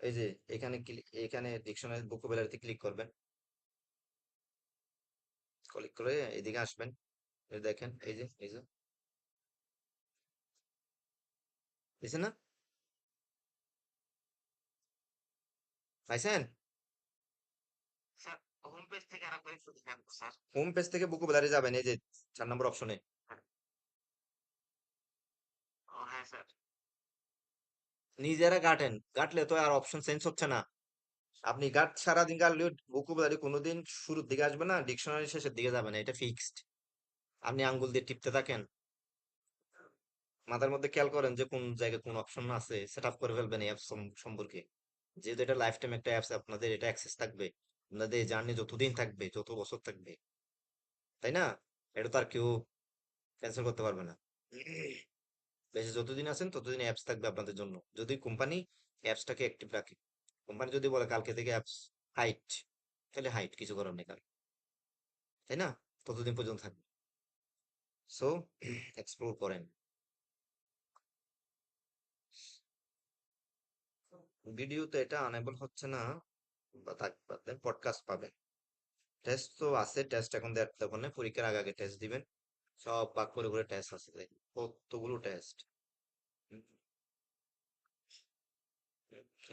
এই যে এখানে এখানে ডিকশনারি ভোকাবুলারিতে ক্লিক করবেন, ক্লিক করে এদিকে আসবেন, এই দেখেন এই যে দিছে না, পাইছেন? স্যার হোম পেজ থেকে আরেকবার একটু দেখান তো, স্যার। হোম পেজ থেকে ভোকাবুলারি যাবেন, এই যে 4 নম্বর অপশনে। ও হ্যাঁ স্যার। নিজেরা গাটেন, গাটলে তো আর অপশন চেঞ্জ হচ্ছে না। আপনি গাট সারাদিন গাটলে ভোকাবুলারি কোনোদিন শুরুর দিকে আসবে না, ডিকশনারি শেষের দিকে যাবে না, এটা ফিক্সড। আপনি আঙ্গুল দিয়ে টিপতে থাকেন, মাথার মধ্যে খেয়াল করেন যে কোন জায়গায় কোন অপশন আছে, সেট আপ করে ফেলবেন এই অ্যাপস সম্পর্কে। যেহেতু এটা লাইফ টাইম একটা অ্যাপস, আপনাদের এটা অ্যাক্সেস থাকবে, আপনাদের জার্নি যতদিন থাকবে, যত বছর থাকবে, তাই না? এটা তো আর কেউ ক্যান্সেল করতে পারবে না। বেশি যতদিন আছেন ততদিন অ্যাপস থাকবে আপনাদের জন্য, যদি কোম্পানি অ্যাপসটাকে অ্যাক্টিভ রাখে। কোম্পানি যদি বলে কালকে থেকে অ্যাপস হাইট, তাহলে হাইট, কিছু করার নেই কার, তাই না? ততদিন পর্যন্ত থাকবে। সো এক্সপ্লোর করেন। ভিডিওতে এটা আনেবল হচ্ছে না, বা থাক বাদ দেন, পডকাস্ট পাবেন। টেস্ট তো আছে, টেস্ট এখন দেবো না, পরীক্ষার আগে আগে টেস্ট দিবেন। সব ভাগ করে করে টেস্ট আছে, দেখেন কতগুলো টেস্ট।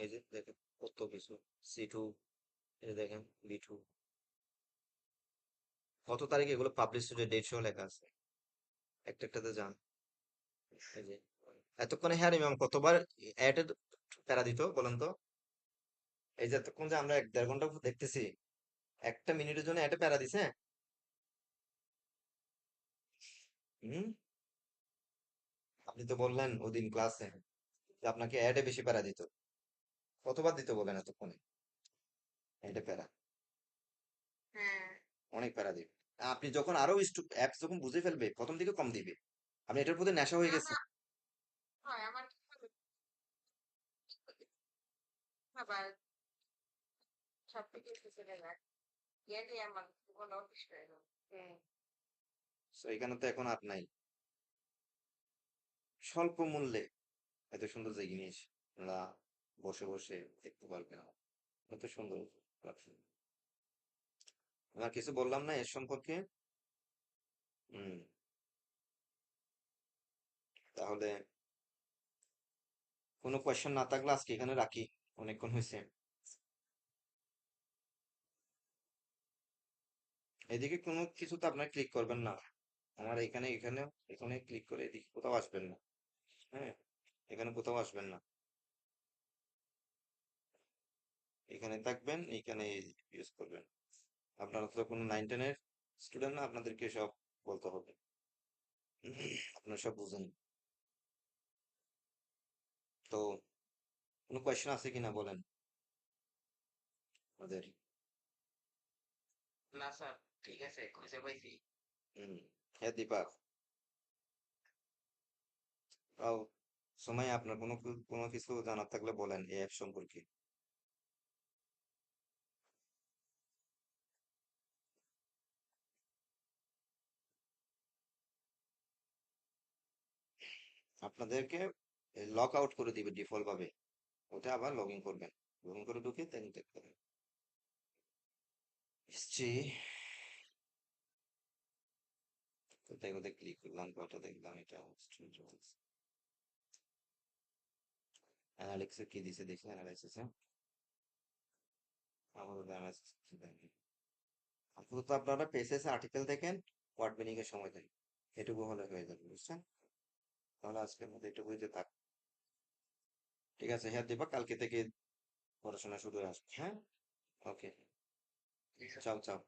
এই যে দেখেন কত কিছু, C2, এই যে দেখেন B2, কত তারিখে এগুলো পাবলিশ হয়েছে, ডেট সহ লেখা আছে, একটা একটাতে যান। এই যে এতক্ষণে হ্যাঁ ম্যাম কতবার অ্যাড প্যারা দিত বলেন তো? এই যে এতক্ষণ যে আমরা 1-1.5 ঘন্টা দেখতেছি, একটা মিনিটের জন্য অ্যাডে প্যারা দিছে। হুম, আপনি তো বললেন ওদিন ক্লাসে যে আপনাকে অ্যাডে বেশি প্যারা দিত, কতবার দিতে বলেন এতক্ষণে অ্যাডে প্যারা? হ্যাঁ। অনেক প্যারা দিবে। আপনি যখন আরো অ্যাপস যখন বুঝে ফেলবে, প্রথম দিকে কম দিবে, আপনি এটার প্রতি নেশা হয়ে গেছে। আমার হয় আমার কি হবে? আবার সবকিছু চলে যায়। ইয়ারলি আমার কোনো অফিস হয়ে গেল। তো এখানে তো এখন আর নাই, স্বল্প মূল্যে এত সুন্দর যে জিনিস আপনারা বসে বসে দেখতে পারবেন, এত সুন্দর platform। আমার কিছু বললাম না এর সম্পর্কে? হুম, তাহলে কোনো কোয়েশ্চেন না থাকলে আজকে এখানে রাখি, অনেকক্ষণ হয়েছে। এদিকে কোনো কিছুতে আপনার ক্লিক করবেন না, আমার এখানে এখানে এখানে ক্লিক করে এদিকে কোথাও আসবেন না। হ্যাঁ, এখানে কোথাও আসবেন না, এখানে থাকবেন, এখানে ইউজ করবেন। আপনারা তো কোনো 9-10-এর স্টুডেন্ট না, আপনাদেরকে সব বলতে হবে, আপনারা সব বুঝেন। তো কোনো কোয়েশ্চেন আছে কিনা বলেন আমাদের? না স্যার, ঠিক আছে, খুঁজে পাইছি। হুম, হ্যাঁ দীপা, তাও সময় আপনার কোনো কিছু জানার থাকলে বলেন এই অ্যাপ সম্পর্কে। আপনাদেরকে লক আউট করে দিবে ডিফল্ট ভাবে, ওটা আবার লগ ইন করবেন, লগ ইন করে ঢুকে দেন দেখতে হবে হিস্ট্রি। কোথায় কোথায় ক্লিক করলাম, কটা দেখলাম, এটা অ্যানালিক্সে কি দিছে দেখি, অ্যানালাইসিসে আমাদের জানা আপাতত আপনারা পেসেস আর্টিকেল দেখেন, ওয়ার্ড মিনিং এর সময় দেন, এটুকু হলে হয়ে যাবে, বুঝছেন? তাহলে আজকের মধ্যে এটুকুই যে থাক। ঠিক আছে, হ্যাঁ দিবা, কালকে থেকে পড়াশোনা শুরু হয়ে আসবে। হ্যাঁ, ওকে, চাও চাও।